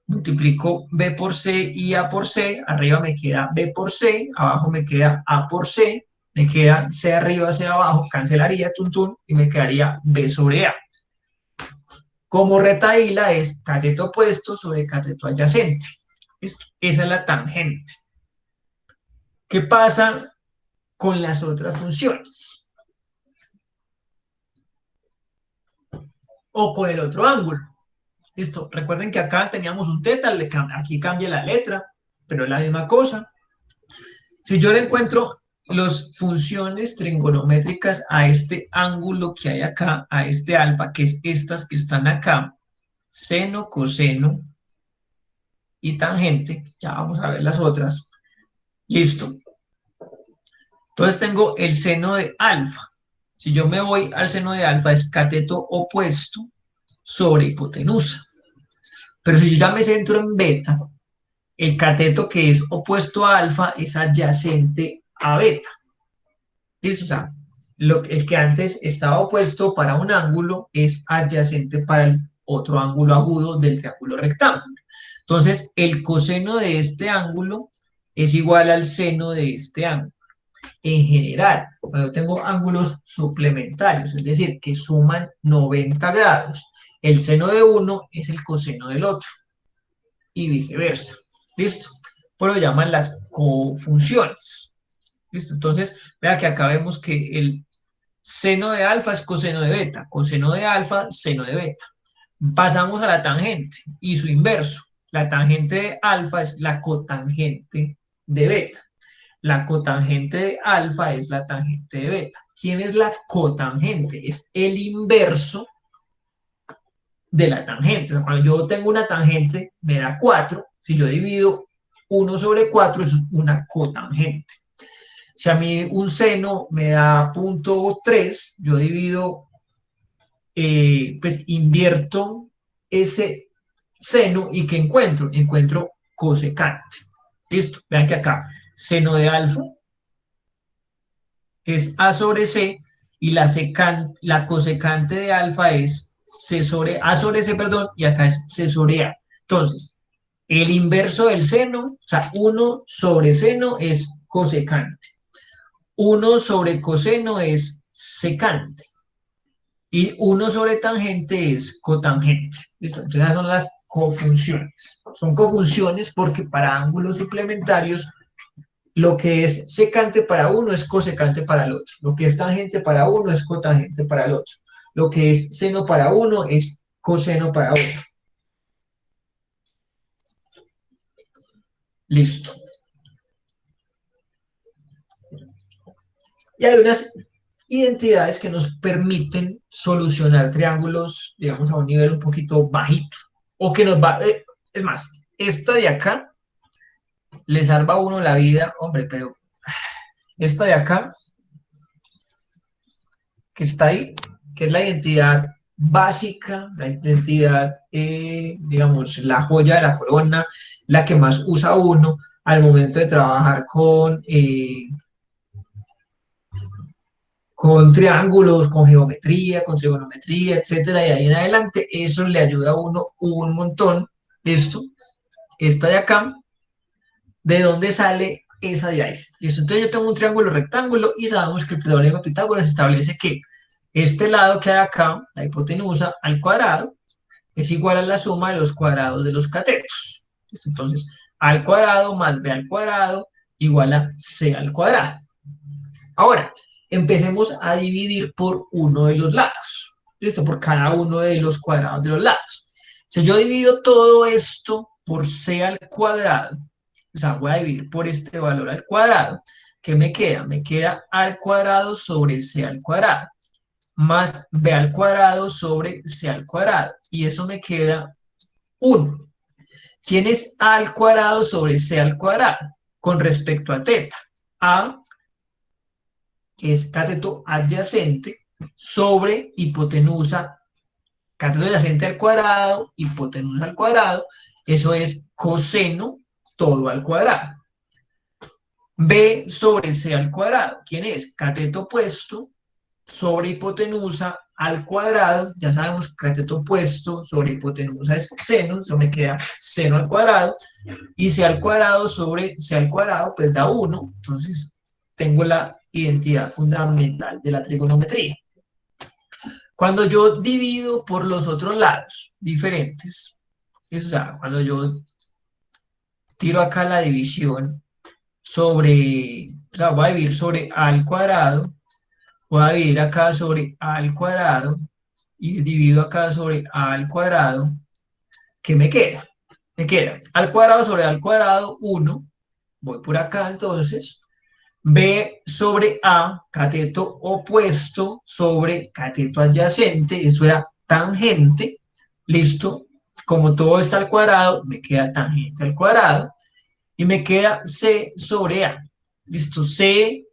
multiplico B por C y A por C, arriba me queda B por C, abajo me queda A por C, me queda C arriba, C abajo, cancelaría, tun, y me quedaría B sobre A. Como retahíla es cateto opuesto sobre cateto adyacente. ¿Listo? Esa es la tangente. ¿Qué pasa con las otras funciones? O con el otro ángulo. ¿Listo? Recuerden que acá teníamos un teta, aquí cambia la letra, pero es la misma cosa. Si yo le encuentro las funciones trigonométricas a este ángulo que hay acá, a este alfa, que es estas que están acá, seno, coseno y tangente, ya vamos a ver las otras. Listo. Entonces tengo el seno de alfa. Si yo me voy al seno de alfa, es cateto opuesto sobre hipotenusa. Pero si yo ya me centro en beta, el cateto que es opuesto a alfa es adyacente a beta. ¿Listo? O sea, el que antes estaba opuesto para un ángulo es adyacente para el otro ángulo agudo del triángulo rectángulo. Entonces, el coseno de este ángulo es igual al seno de este ángulo. En general, cuando tengo ángulos suplementarios, es decir, que suman 90 grados, el seno de uno es el coseno del otro y viceversa. ¿Listo? Por lo llaman las cofunciones. ¿Listo? Entonces, vea que acá vemos que el seno de alfa es coseno de beta, coseno de alfa, seno de beta. Pasamos a la tangente y su inverso. La tangente de alfa es la cotangente de beta. la cotangente de alfa es la tangente de beta. ¿Quién es la cotangente? Es el inverso de la tangente. O sea, cuando yo tengo una tangente, me da 4. Si yo divido 1/4, eso es una cotangente. Si a mí un seno me da 0.3, yo divido, pues invierto ese seno y ¿qué encuentro? Encuentro cosecante. Listo, vean que acá seno de alfa es A sobre C y la cosecante de alfa es C sobre A sobre C, perdón, y acá es C sobre A. Entonces, el inverso del seno, o sea, 1 sobre seno es cosecante. 1 sobre coseno es secante. Y 1 sobre tangente es cotangente. ¿Listo? Entonces, esas son las cofunciones. Son cofunciones porque para ángulos suplementarios lo que es secante para uno es cosecante para el otro. Lo que es tangente para uno es cotangente para el otro. Lo que es seno para uno es coseno para otro. Listo. Y hay unas identidades que nos permiten solucionar triángulos, digamos, a un nivel un poquito bajito. O que nos va... es más, esta de acá le salva a uno la vida, hombre, pero esta de acá, que está ahí, que es la identidad básica, la identidad, digamos, la joya de la corona, la que más usa uno al momento de trabajar con triángulos, con geometría, con trigonometría, etcétera, y ahí en adelante, eso le ayuda a uno un montón. Esto, esta de acá, ¿de dónde sale esa de ahí? Listo, entonces yo tengo un triángulo rectángulo y sabemos que el teorema de Pitágoras establece que este lado que hay acá, la hipotenusa al cuadrado, es igual a la suma de los cuadrados de los catetos. ¿Listo? Entonces, a al cuadrado más b al cuadrado igual a c al cuadrado. Ahora, empecemos a dividir por uno de los lados. ¿Listo? Por cada uno de los cuadrados de los lados. Si yo divido todo esto por c al cuadrado, o sea, voy a dividir por este valor al cuadrado, ¿qué me queda? Me queda al cuadrado sobre c al cuadrado, más b al cuadrado sobre c al cuadrado. Y eso me queda 1. ¿Quién es a al cuadrado sobre c al cuadrado? Con respecto a teta. A es cateto adyacente sobre hipotenusa, cateto adyacente al cuadrado, hipotenusa al cuadrado, eso es coseno todo al cuadrado. B sobre C al cuadrado, ¿quién es? Cateto opuesto sobre hipotenusa al cuadrado, ya sabemos que cateto opuesto sobre hipotenusa es seno, eso me queda seno al cuadrado, y C al cuadrado sobre C al cuadrado, pues da 1, entonces tengo la identidad fundamental de la trigonometría. Cuando yo divido por los otros lados diferentes, o sea, cuando yo tiro acá la división sobre, o sea, voy a dividir sobre a al cuadrado, voy a dividir acá sobre a al cuadrado y divido acá sobre a al cuadrado, ¿qué me queda? Me queda al cuadrado sobre a al cuadrado 1, voy por acá entonces, B sobre A, cateto opuesto sobre cateto adyacente, eso era tangente, listo, como todo está al cuadrado, me queda tangente al cuadrado, y me queda C sobre A, listo, C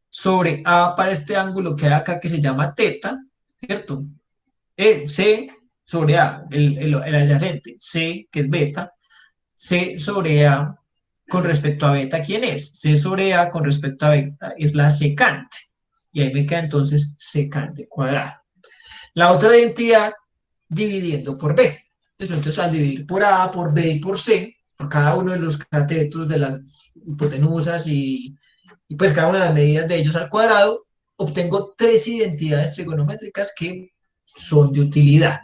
sobre A para este ángulo que hay acá que se llama teta, ¿cierto? C sobre A, el adyacente, C que es beta, C sobre A con respecto a beta, ¿quién es? C sobre A con respecto a beta es la secante. Y ahí me queda entonces secante cuadrado. La otra identidad, dividiendo por B. Entonces, al dividir por A, por B y por C, por cada uno de los catetos de las hipotenusas y pues cada una de las medidas de ellos al cuadrado, obtengo 3 identidades trigonométricas que son de utilidad.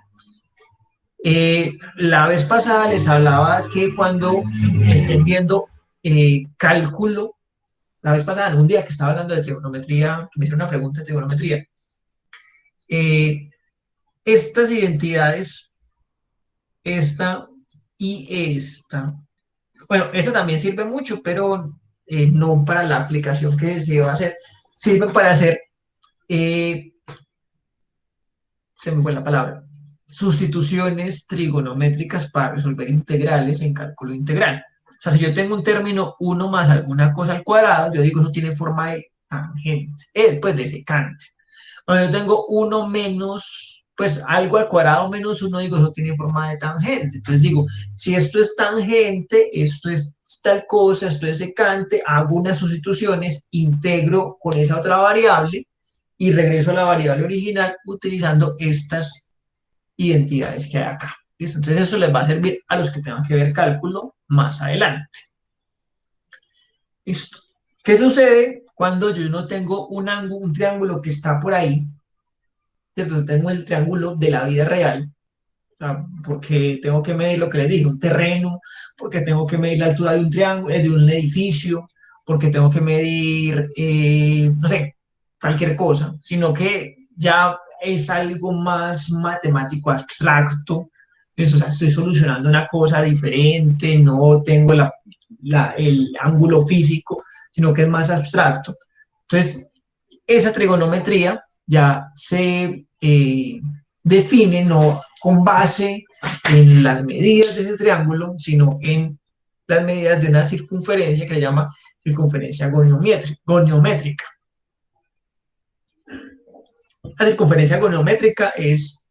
La vez pasada les hablaba que cuando estén viendo cálculo, la vez pasada, en un día que estaba hablando de trigonometría, me hicieron una pregunta de trigonometría, eh, estas identidades, esta y esta, Bueno, eso también sirve mucho, pero no para la aplicación que se va a hacer. Sirve para hacer, eh, se me fue la palabra, sustituciones trigonométricas para resolver integrales en cálculo integral. O sea, si yo tengo un término uno más alguna cosa al cuadrado, yo digo no tiene forma de tangente, pues de secante. Cuando yo tengo uno menos, pues algo al cuadrado menos uno, digo, eso tiene forma de tangente. Entonces digo, si esto es tangente, esto es tal cosa, esto es secante, hago unas sustituciones, integro con esa otra variable y regreso a la variable original utilizando estas identidades que hay acá. ¿Listo? Entonces eso les va a servir a los que tengan que ver cálculo más adelante. ¿Listo? ¿Qué sucede cuando yo no tengo un triángulo que está por ahí? ¿Cierto? Tengo el triángulo de la vida real, porque tengo que medir lo que les dije, un terreno, porque tengo que medir la altura de un triángulo, de un edificio, porque tengo que medir, no sé, cualquier cosa, sino que ya es algo más matemático, abstracto. Eso, o sea, estoy solucionando una cosa diferente, no tengo el ángulo físico, sino que es más abstracto. Entonces, esa trigonometría ya se define no con base en las medidas de ese triángulo, sino en las medidas de una circunferencia que se llama circunferencia goniométrica. La circunferencia goniométrica es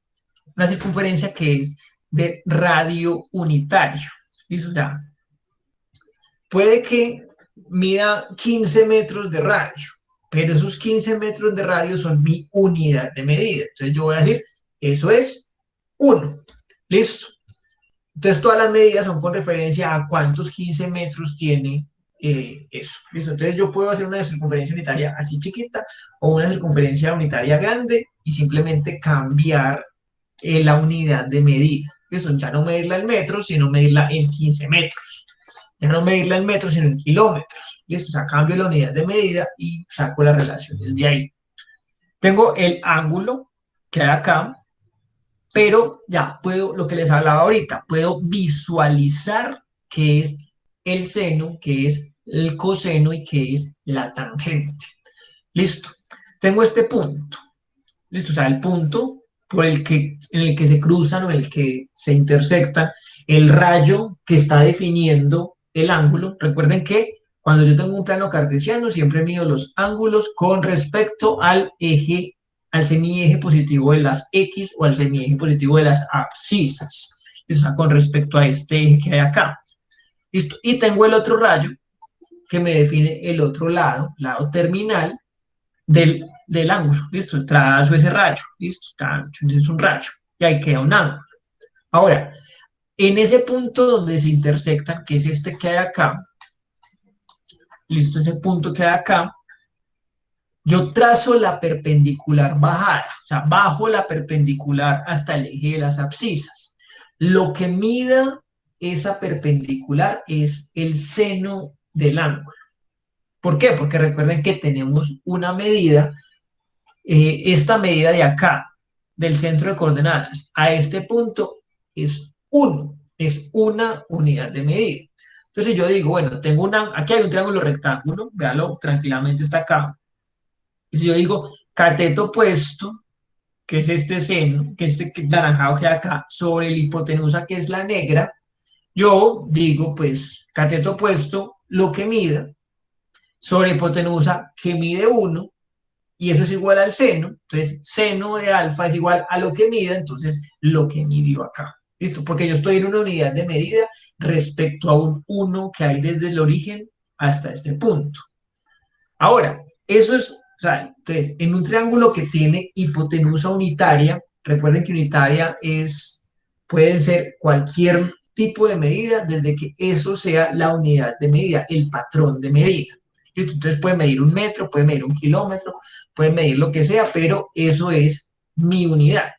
una circunferencia que es de radio unitario. ¿Listo? Ya. Puede que mida 15 metros de radio, pero esos 15 metros de radio son mi unidad de medida. Entonces yo voy a decir, eso es 1. ¿Listo? Entonces todas las medidas son con referencia a cuántos 15 metros tiene eso. ¿Listo? Entonces yo puedo hacer una circunferencia unitaria así chiquita o una circunferencia unitaria grande y simplemente cambiar la unidad de medida. ¿Listo? Ya no medirla en metros, sino medirla en 15 metros. Ya no medirla en metros, sino en kilómetros. ¿Listo? O sea, cambio la unidad de medida y saco las relaciones de ahí. Tengo el ángulo que hay acá, pero ya puedo, lo que les hablaba ahorita, puedo visualizar qué es el seno, qué es el coseno y qué es la tangente. Listo. Tengo este punto. Listo. O sea, el punto en el que se cruzan o en el que se intersectan el rayo que está definiendo el ángulo. Recuerden que cuando yo tengo un plano cartesiano siempre mido los ángulos con respecto al eje, al semieje positivo de las X o al semieje positivo de las abscisas. Eso con respecto a este eje que hay acá. ¿Listo? Y tengo el otro rayo que me define el otro lado terminal del ángulo. ¿Listo? Trazo ese rayo. ¿Listo? Es un rayo. Y ahí queda un ángulo. Ahora, en ese punto donde se intersectan, que es este que hay acá, listo, ese punto que hay acá, yo trazo la perpendicular bajada, o sea, bajo la perpendicular hasta el eje de las abscisas. Lo que mida esa perpendicular es el seno del ángulo. ¿Por qué? Porque recuerden que tenemos una medida, esta medida de acá, del centro de coordenadas, a este punto es 1, es una unidad de medida. Entonces yo digo, bueno, aquí hay un triángulo rectángulo, véalo tranquilamente, está acá. Y si yo digo cateto opuesto, que es este seno, que es este naranjado que hay acá, sobre la hipotenusa, que es la negra, yo digo, pues, cateto opuesto, lo que mida, sobre hipotenusa, que mide 1, y eso es igual al seno, entonces seno de alfa es igual a lo que mida, entonces lo que midió acá. ¿Listo? Porque yo estoy en una unidad de medida respecto a un 1 que hay desde el origen hasta este punto. Ahora, eso es, o sea, entonces, en un triángulo que tiene hipotenusa unitaria, recuerden que unitaria puede ser cualquier tipo de medida desde que eso sea la unidad de medida, el patrón de medida. ¿Listo? Entonces puede medir un metro, puede medir un kilómetro, puede medir lo que sea, pero eso es mi unidad.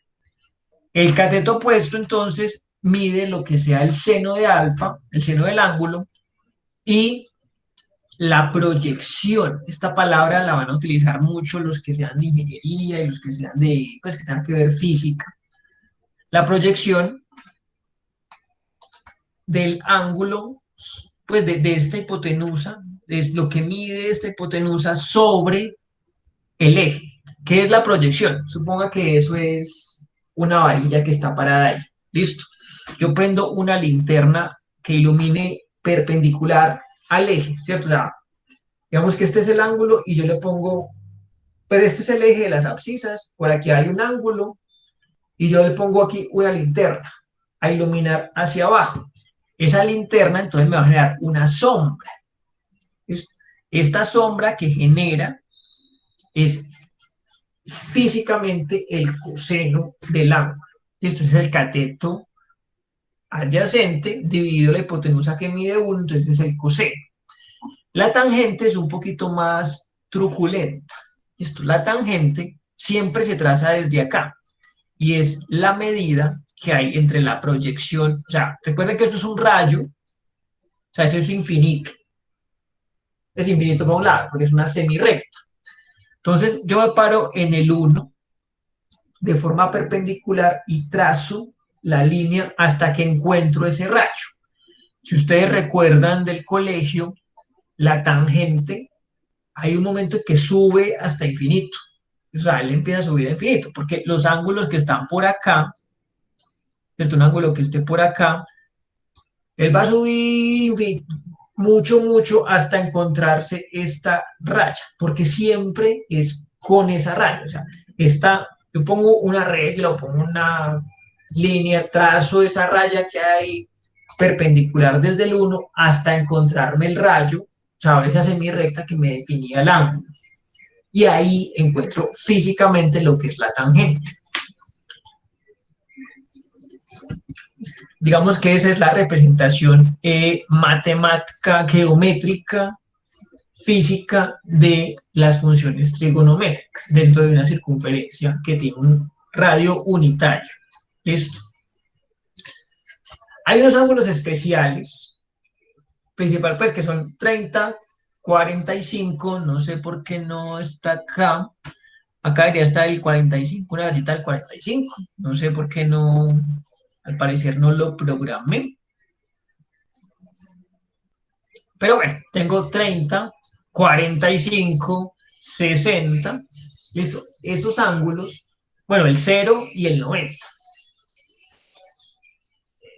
El cateto opuesto entonces mide lo que sea el seno de alfa, el seno del ángulo, y la proyección. Esta palabra la van a utilizar mucho los que sean de ingeniería y los que sean pues que tengan que ver física. La proyección del ángulo pues de esta hipotenusa, es lo que mide esta hipotenusa sobre el eje. ¿Qué es la proyección? Suponga que eso es una varilla que está parada ahí. Listo. Yo prendo una linterna que ilumine perpendicular al eje, ¿cierto? O sea, digamos que este es el ángulo y yo le pongo, pero este es el eje de las abscisas, por aquí hay un ángulo y yo le pongo aquí una linterna a iluminar hacia abajo. Esa linterna entonces me va a generar una sombra. Esta sombra que genera es físicamente el coseno del ángulo. Esto es el cateto adyacente dividido la hipotenusa que mide 1, entonces es el coseno. La tangente es un poquito más truculenta. La tangente siempre se traza desde acá y es la medida que hay entre la proyección. O sea, recuerden que esto es un rayo, o sea, eso es infinito. Es infinito por un lado, porque es una semirrecta. Entonces, yo me paro en el 1 de forma perpendicular y trazo la línea hasta que encuentro ese rayo. Si ustedes recuerdan del colegio, la tangente, hay un momento en que sube hasta infinito. O sea, él empieza a subir a infinito, porque los ángulos que están por acá, ¿cierto? Un ángulo que esté por acá, él va a subir infinito, mucho, mucho, hasta encontrarse esta raya, porque siempre es con esa raya. O sea, yo pongo una regla o pongo una línea, trazo esa raya que hay perpendicular desde el 1 hasta encontrarme el rayo, o sea, esa semirrecta que me definía el ángulo. Y ahí encuentro físicamente lo que es la tangente. Digamos que esa es la representación matemática, geométrica, física de las funciones trigonométricas dentro de una circunferencia que tiene un radio unitario. ¿Listo? Hay unos ángulos especiales, principal pues que son 30, 45, no sé por qué no está acá. Acá debería estar el 45, una rayita del 45. No sé por qué no, al parecer no lo programé. Pero bueno, tengo 30, 45, 60. Listo. Esos ángulos, bueno, el 0 y el 90.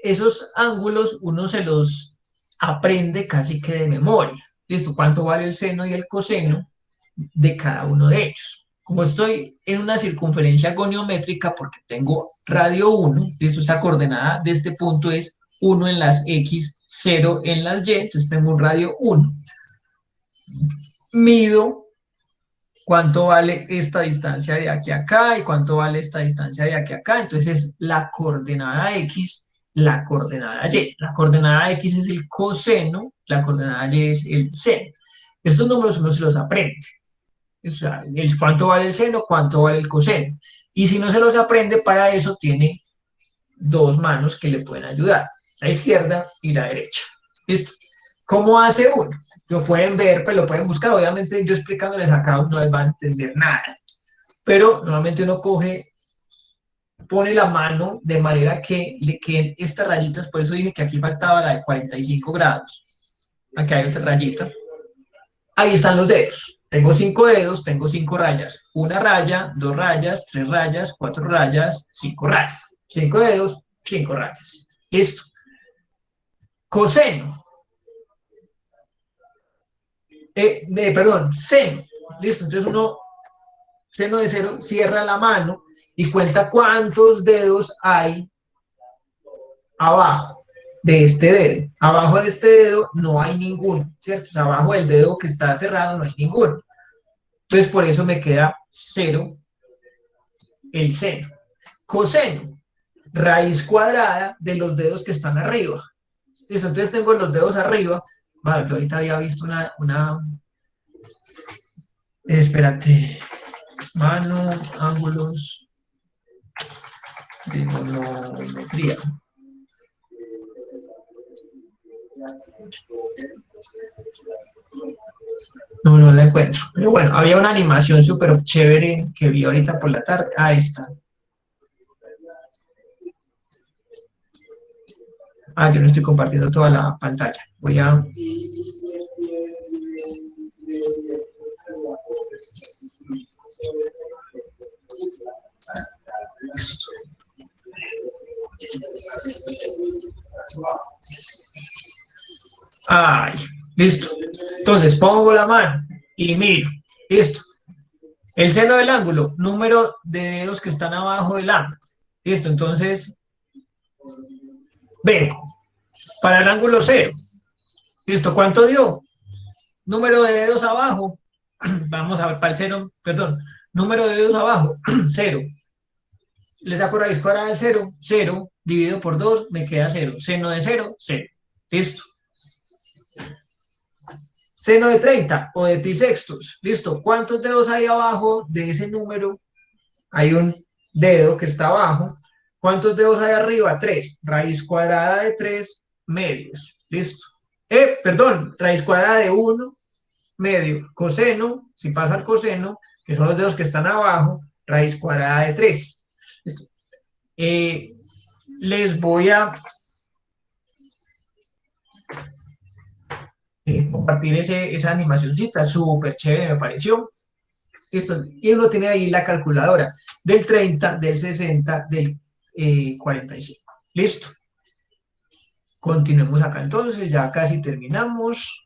Esos ángulos uno se los aprende casi que de memoria. ¿Listo? ¿Cuánto vale el seno y el coseno de cada uno de ellos? Como estoy en una circunferencia goniométrica porque tengo radio 1, ¿listo? Esta coordenada de este punto es 1 en las X, 0 en las Y, entonces tengo un radio 1. Mido cuánto vale esta distancia de aquí a acá y cuánto vale esta distancia de aquí a acá, entonces es la coordenada X, la coordenada Y. La coordenada X es el coseno, la coordenada Y es el seno. Estos números uno se los aprende. O sea, cuánto vale el seno, cuánto vale el coseno. Y si no se los aprende, para eso tiene dos manos que le pueden ayudar, la izquierda y la derecha. ¿Listo? ¿Cómo hace uno? Lo pueden ver, pues lo pueden buscar. Obviamente yo explicándoles acá no les va a entender nada. Pero normalmente uno pone la mano de manera que le queden estas rayitas. Por eso dije que aquí faltaba la de 45 grados. Aquí hay otra rayita. Ahí están los dedos. Tengo 5 dedos, tengo 5 rayas. Una raya, 2 rayas, 3 rayas, 4 rayas, 5 rayas. 5 dedos, 5 rayas. Listo. Coseno. Perdón, seno. Listo. Entonces uno, seno de 0, cierra la mano y cuenta cuántos dedos hay abajo de este dedo. Abajo de este dedo no hay ninguno, ¿cierto? O sea, abajo del dedo que está cerrado no hay ninguno. Entonces, por eso me queda 0 el seno. Coseno, raíz cuadrada de los dedos que están arriba. ¿Listo? Entonces tengo los dedos arriba. Vale, yo ahorita había visto espérate. Mano, ángulos, trigonometría. No la encuentro. Pero bueno, había una animación súper chévere que vi ahorita por la tarde. Ahí está. Ah, yo no estoy compartiendo toda la pantalla. Voy a... Ay, listo. Entonces, pongo la mano y miro. Listo. El seno del ángulo, número de dedos que están abajo del ángulo. Listo, entonces, vengo. Para el ángulo cero. Listo, ¿cuánto dio? Número de dedos abajo. Vamos a ver para el cero, perdón. Número de dedos abajo, cero. Le saco raíz cuadrada del cero, cero, dividido por 2, me queda cero. Seno de cero, cero. Listo. Seno de 30 o de pi sextos. Listo. ¿Cuántos dedos hay abajo de ese número? Hay un dedo que está abajo. ¿Cuántos dedos hay arriba? 3. Raíz cuadrada de 3 medios. Listo. Perdón, raíz cuadrada de 1 medio. Coseno, si pasa al coseno, que son los dedos que están abajo, raíz cuadrada de 3. Listo. Les voy a compartir esa animacióncita, súper chévere me pareció. Listo. Y uno tiene ahí la calculadora del 30, del 60, del 45. Listo. Continuemos acá entonces, ya casi terminamos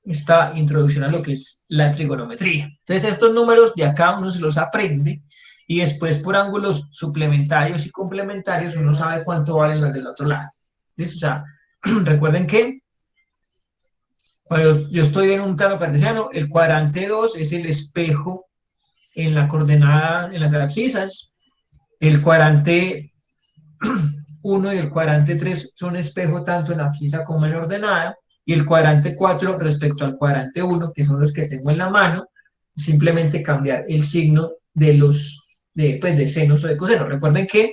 esta introducción a lo que es la trigonometría. Entonces estos números de acá uno se los aprende y después por ángulos suplementarios y complementarios uno sabe cuánto valen los del otro lado. ¿Listo? O sea, recuerden que cuando yo estoy en un plano cartesiano, el cuadrante 2 es el espejo en la coordenada, en las abscisas. El cuadrante 1 y el cuadrante 3 son espejo tanto en la abscisa como en la ordenada. Y el cuadrante 4 respecto al cuadrante 1, que son los que tengo en la mano, simplemente cambiar el signo de de senos o de cosenos. Recuerden que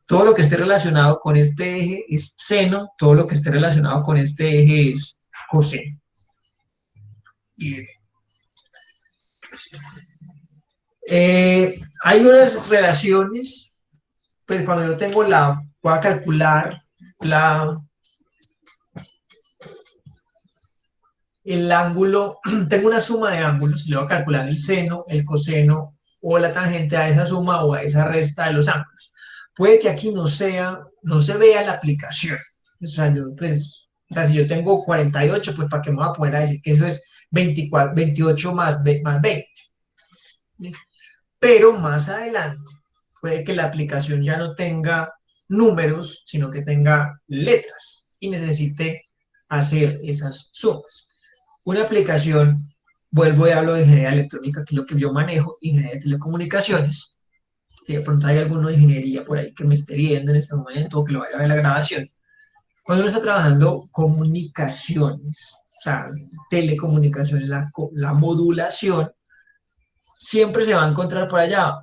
todo lo que esté relacionado con este eje es seno, todo lo que esté relacionado con este eje es coseno. Bien. Hay unas relaciones, pues cuando yo tengo voy a calcular el ángulo, tengo una suma de ángulos, y le voy a calcular el seno, el coseno o la tangente a esa suma o a esa resta de los ángulos. Puede que aquí no se vea la aplicación. O sea, si yo tengo 48, pues ¿para qué me voy a poner a decir que eso es 28 más 20? Pero más adelante puede que la aplicación ya no tenga números, sino que tenga letras y necesite hacer esas sumas. Una aplicación, vuelvo y hablo de ingeniería electrónica, que es lo que yo manejo, ingeniería de telecomunicaciones. Si de pronto hay alguno de ingeniería por ahí que me esté viendo en este momento o que lo vaya a ver la grabación. Cuando uno está trabajando comunicaciones, o sea, telecomunicaciones, la modulación, siempre se va a encontrar por allá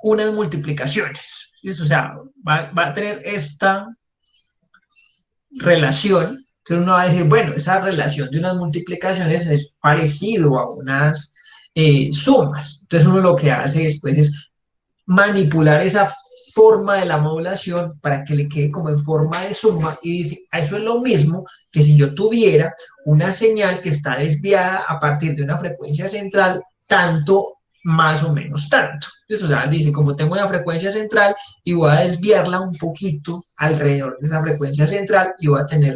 unas multiplicaciones. ¿Listo? O sea, va a tener esta relación. Entonces uno va a decir, bueno, esa relación de unas multiplicaciones es parecido a unas sumas. Entonces uno lo que hace después es manipular esa forma de la modulación para que le quede como en forma de suma y dice, eso es lo mismo que si yo tuviera una señal que está desviada a partir de una frecuencia central, tanto más o menos tanto. Entonces, o sea, dice, como tengo una frecuencia central y voy a desviarla un poquito alrededor de esa frecuencia central y voy a tener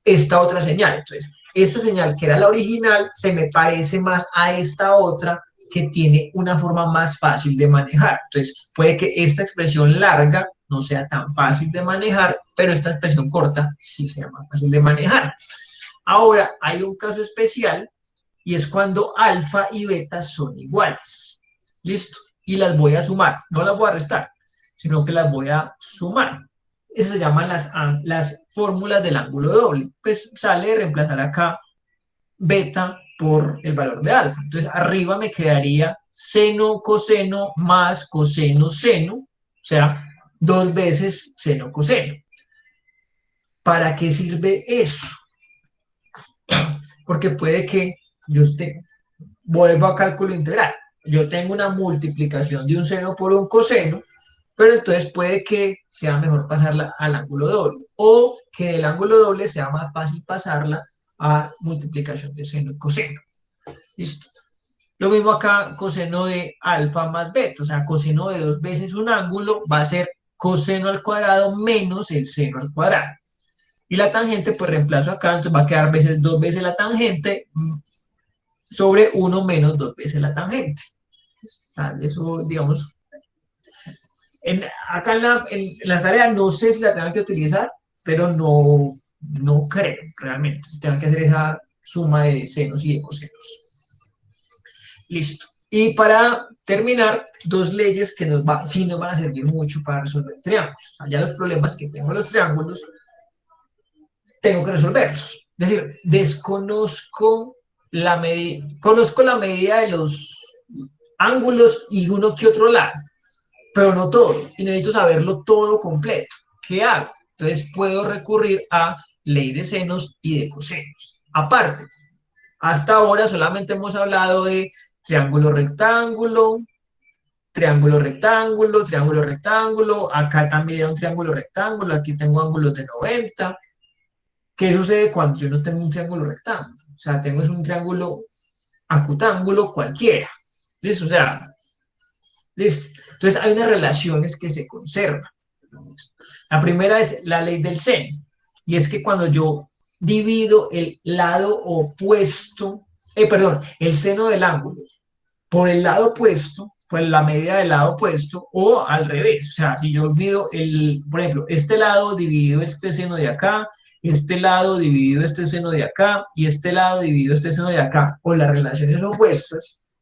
esta otra señal. Entonces, esta señal que era la original se me parece más a esta otra que tiene una forma más fácil de manejar. Entonces, puede que esta expresión larga no sea tan fácil de manejar, pero esta expresión corta sí sea más fácil de manejar. Ahora, hay un caso especial y es cuando alfa y beta son iguales. ¿Listo? Y las voy a sumar, no las voy a restar, sino que las voy a sumar. Esas se llaman las fórmulas del ángulo doble. Pues sale de reemplazar acá beta por el valor de alfa. Entonces, arriba me quedaría seno, coseno más coseno, seno, o sea, 2 veces seno, coseno. ¿Para qué sirve eso? Porque puede que yo vuelva a cálculo integral. Yo tengo una multiplicación de un seno por un coseno, pero entonces puede que sea mejor pasarla al ángulo doble, o que del ángulo doble sea más fácil pasarla a multiplicación de seno y coseno. ¿Listo? Lo mismo acá, coseno de alfa más beta, o sea, coseno de 2 veces un ángulo va a ser coseno al cuadrado menos el seno al cuadrado. Y la tangente, pues reemplazo acá, entonces va a quedar 2 veces la tangente sobre 1 menos 2 veces la tangente. Eso, digamos, acá en las tareas no sé si la tengan que utilizar, pero no creo realmente si tengan que hacer esa suma de senos y de cosenos. Listo. Y para terminar, dos leyes que sí nos van a servir mucho para resolver triángulos. Ya los problemas que tengo en los triángulos, tengo que resolverlos. Es decir, conozco la medida de los ángulos y uno que otro lado, pero no todo, y necesito saberlo todo completo. ¿Qué hago? Entonces puedo recurrir a ley de senos y de cosenos. Aparte, hasta ahora solamente hemos hablado de triángulo rectángulo, triángulo rectángulo, triángulo rectángulo, acá también hay un triángulo rectángulo, aquí tengo ángulos de 90. ¿Qué sucede cuando yo no tengo un triángulo rectángulo? O sea, tengo un triángulo acutángulo cualquiera. ¿Listo? O sea, ¿listo? Entonces hay unas relaciones que se conservan. La primera es la ley del seno, y es que cuando yo divido el lado opuesto, el seno del ángulo por el lado opuesto, pues la medida del lado opuesto, o al revés, o sea, si yo mido por ejemplo, este lado dividido este seno de acá, este lado dividido este seno de acá, y este lado dividido este seno de acá, o las relaciones opuestas,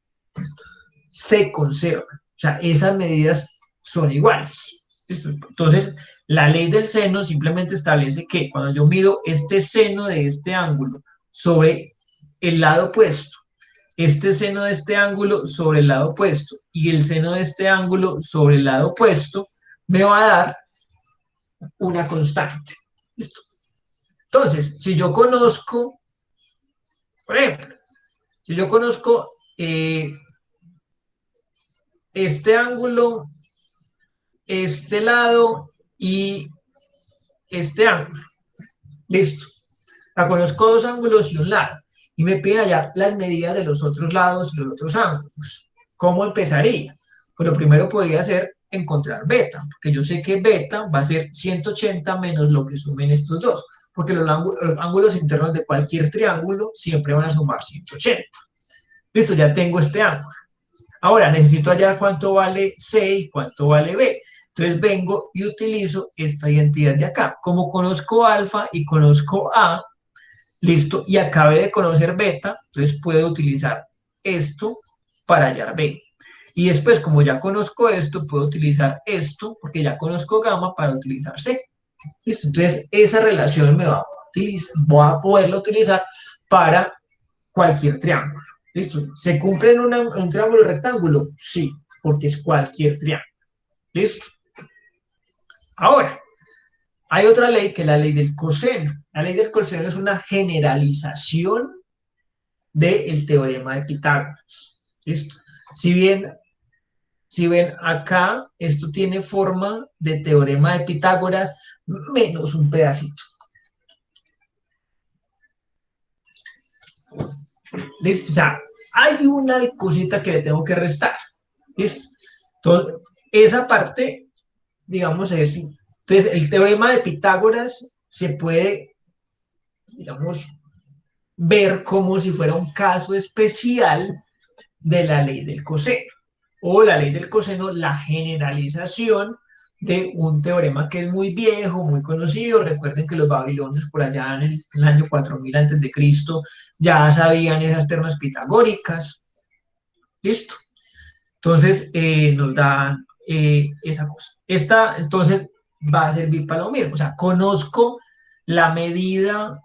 se conservan. O sea, esas medidas son iguales. ¿Listo? Entonces, la ley del seno simplemente establece que cuando yo mido este seno de este ángulo sobre el lado opuesto, este seno de este ángulo sobre el lado opuesto y el seno de este ángulo sobre el lado opuesto, me va a dar una constante. ¿Listo? Entonces, si yo conozco, por ejemplo, si yo conozco este ángulo, este lado y este ángulo. Listo. La conozco dos ángulos y un lado. Y me piden allá las medidas de los otros lados y los otros ángulos. ¿Cómo empezaría? Pues lo primero podría ser encontrar beta, porque yo sé que beta va a ser 180 menos lo que sumen estos dos, porque los ángulos internos de cualquier triángulo siempre van a sumar 180. Listo, ya tengo este ángulo. Ahora necesito hallar cuánto vale C y cuánto vale B. Entonces vengo y utilizo esta identidad de acá. Como conozco alfa y conozco A, listo, y acabé de conocer beta, entonces puedo utilizar esto para hallar B. Y después, como ya conozco esto, puedo utilizar esto, porque ya conozco gamma, para utilizar C. Listo, entonces esa relación voy a poderla utilizar para cualquier triángulo. ¿Listo? ¿Se cumple en un triángulo rectángulo? Sí, porque es cualquier triángulo. ¿Listo? Ahora, hay otra ley que es la ley del coseno. La ley del coseno es una generalización del teorema de Pitágoras. ¿Listo? Si ven acá, esto tiene forma de teorema de Pitágoras menos un pedacito. ¿Listo? O sea, hay una cosita que le tengo que restar. ¿Listo? Entonces, esa parte, digamos, es así. Entonces, el teorema de Pitágoras se puede, digamos, ver como si fuera un caso especial de la ley del coseno. O la ley del coseno, la generalización de un teorema que es muy viejo, muy conocido. Recuerden que los babilonios por allá en el año 4000 antes de Cristo ya sabían esas termas pitagóricas. Listo. Entonces nos da esa cosa. Esta entonces va a servir para lo mismo. O sea, conozco la medida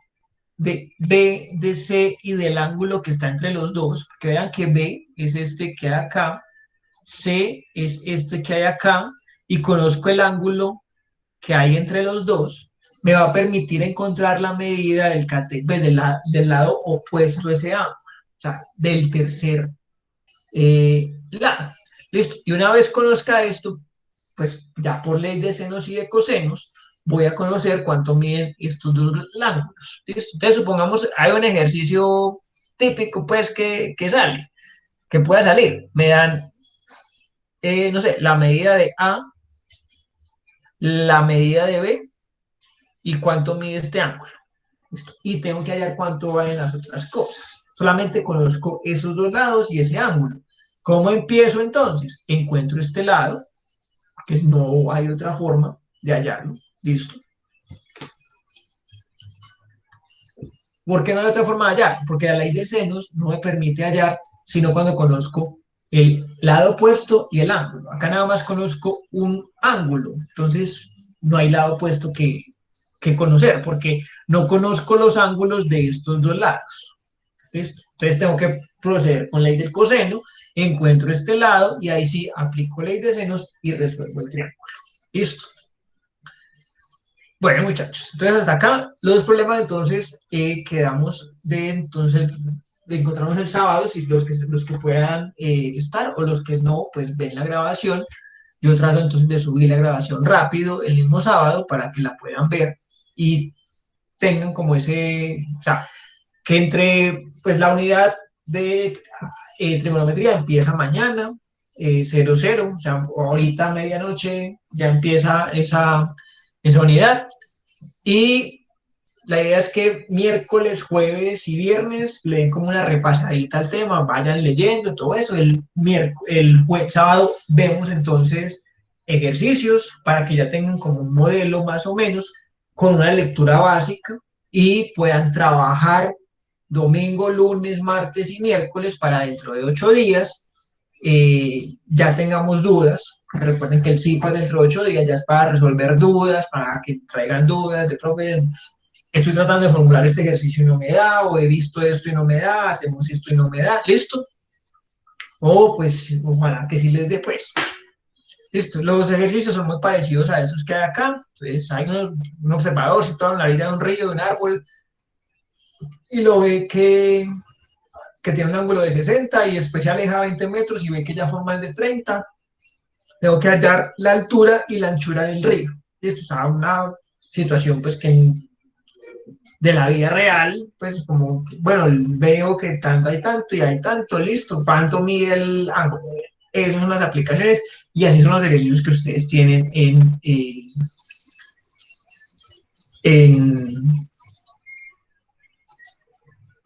de B, de C y del ángulo que está entre los dos. Que vean que B es este que hay acá, C es este que hay acá, y conozco el ángulo que hay entre los dos, me va a permitir encontrar la medida del lado opuesto a ese ángulo, o sea, del tercer lado. Listo. Y una vez conozca esto, pues ya por ley de senos y de cosenos, voy a conocer cuánto miden estos dos ángulos. ¿Listo? Entonces, supongamos, hay un ejercicio típico, pues, que sale, que pueda salir. Me dan, no sé, la medida de A, la medida de B y cuánto mide este ángulo. ¿Listo? Y tengo que hallar cuánto valen las otras cosas. Solamente conozco esos dos lados y ese ángulo. ¿Cómo empiezo entonces? Encuentro este lado, que no hay otra forma de hallarlo. ¿Listo? ¿Por qué no hay otra forma de hallar? Porque la ley de senos no me permite hallar sino cuando conozco el lado opuesto y el ángulo. Acá nada más conozco un ángulo, entonces no hay lado opuesto que conocer, porque no conozco los ángulos de estos dos lados. ¿Listo? Entonces tengo que proceder con ley del coseno, encuentro este lado y ahí sí aplico ley de senos y resuelvo el triángulo. ¿Listo? Bueno, muchachos, entonces hasta acá los dos problemas entonces quedamos de encontrarnos el sábado, si los que puedan estar o los que no, pues ven la grabación. Yo trato entonces de subir la grabación rápido el mismo sábado para que la puedan ver y tengan como ese, o sea, que entre pues la unidad de trigonometría empieza mañana, 00, o sea, ahorita a medianoche ya empieza esa unidad y la idea es que miércoles, jueves y viernes le den como una repasadita al tema, vayan leyendo todo eso. Sábado vemos entonces ejercicios para que ya tengan como un modelo más o menos con una lectura básica y puedan trabajar domingo, lunes, martes y miércoles para dentro de 8 días ya tengamos dudas. Recuerden que el CIPA dentro de 8 días ya es para resolver dudas, para que traigan dudas de profe, estoy tratando de formular este ejercicio y no me da, o he visto esto y no me da, hacemos esto y no me da, listo. O pues ojalá que sí les dé pues. Listo, los ejercicios son muy parecidos a esos que hay acá. Entonces hay un observador situado en la orilla de un río, de un árbol, y lo ve que tiene un ángulo de 60 y después se aleja 20 metros y ve que ya forma el de 30. Tengo que hallar la altura y la anchura del río. Listo, o sea, una situación pues que de la vida real, pues como, bueno, veo que tanto hay tanto y hay tanto, listo, cuánto mide el ángulo. Esas son las aplicaciones y así son los ejercicios que ustedes tienen en,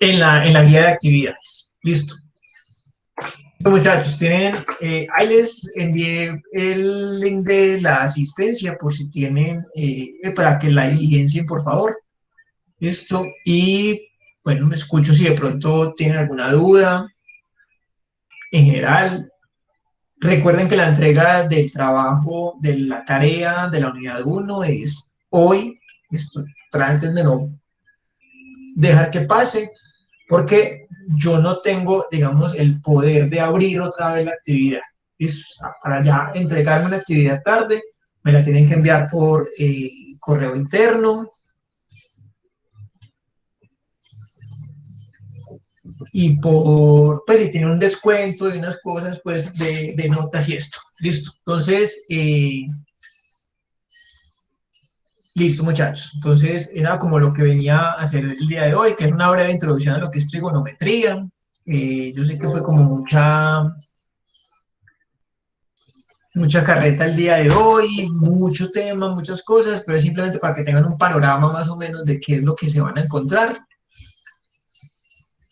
en la guía de actividades. Listo. Muchachos, tienen, ahí les envié el link de la asistencia por si tienen, para que la diligencien, por favor. Listo. Y bueno, me escucho si de pronto tienen alguna duda en general. Recuerden que la entrega del trabajo, de la tarea de la unidad 1 es hoy. Listo. Traten de no dejar que pase, porque yo no tengo, digamos, el poder de abrir otra vez la actividad. ¿Listo? O sea, para ya entregarme una actividad tarde, me la tienen que enviar por correo interno y por, pues si tiene un descuento de unas cosas, pues de notas y esto. Listo. Entonces, listo muchachos. Entonces, era como lo que venía a hacer el día de hoy, que es una breve introducción a lo que es trigonometría. Yo sé que fue como mucha carreta el día de hoy, mucho tema, muchas cosas, pero es simplemente para que tengan un panorama más o menos de qué es lo que se van a encontrar.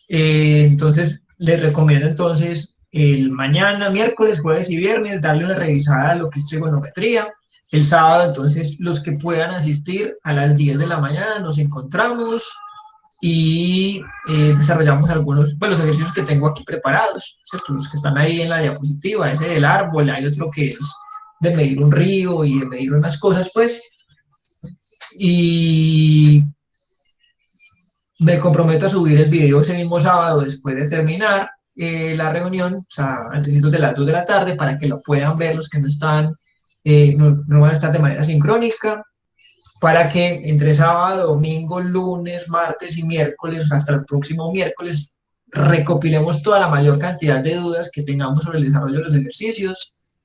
Entonces, les recomiendo entonces el mañana, miércoles, jueves y viernes, darle una revisada a lo que es trigonometría. El sábado, entonces, los que puedan asistir a las 10 de la mañana, nos encontramos y desarrollamos algunos, pues los ejercicios que tengo aquí preparados, ¿cierto? Los que están ahí en la diapositiva, ese del árbol, hay otro que es de medir un río y de medir unas cosas, pues, y me comprometo a subir el video ese mismo sábado después de terminar la reunión, o sea, antes de las 2 de la tarde, para que lo puedan ver los que no están, no van a estar de manera sincrónica, para que entre sábado, domingo, lunes, martes y miércoles, hasta el próximo miércoles, recopilemos toda la mayor cantidad de dudas que tengamos sobre el desarrollo de los ejercicios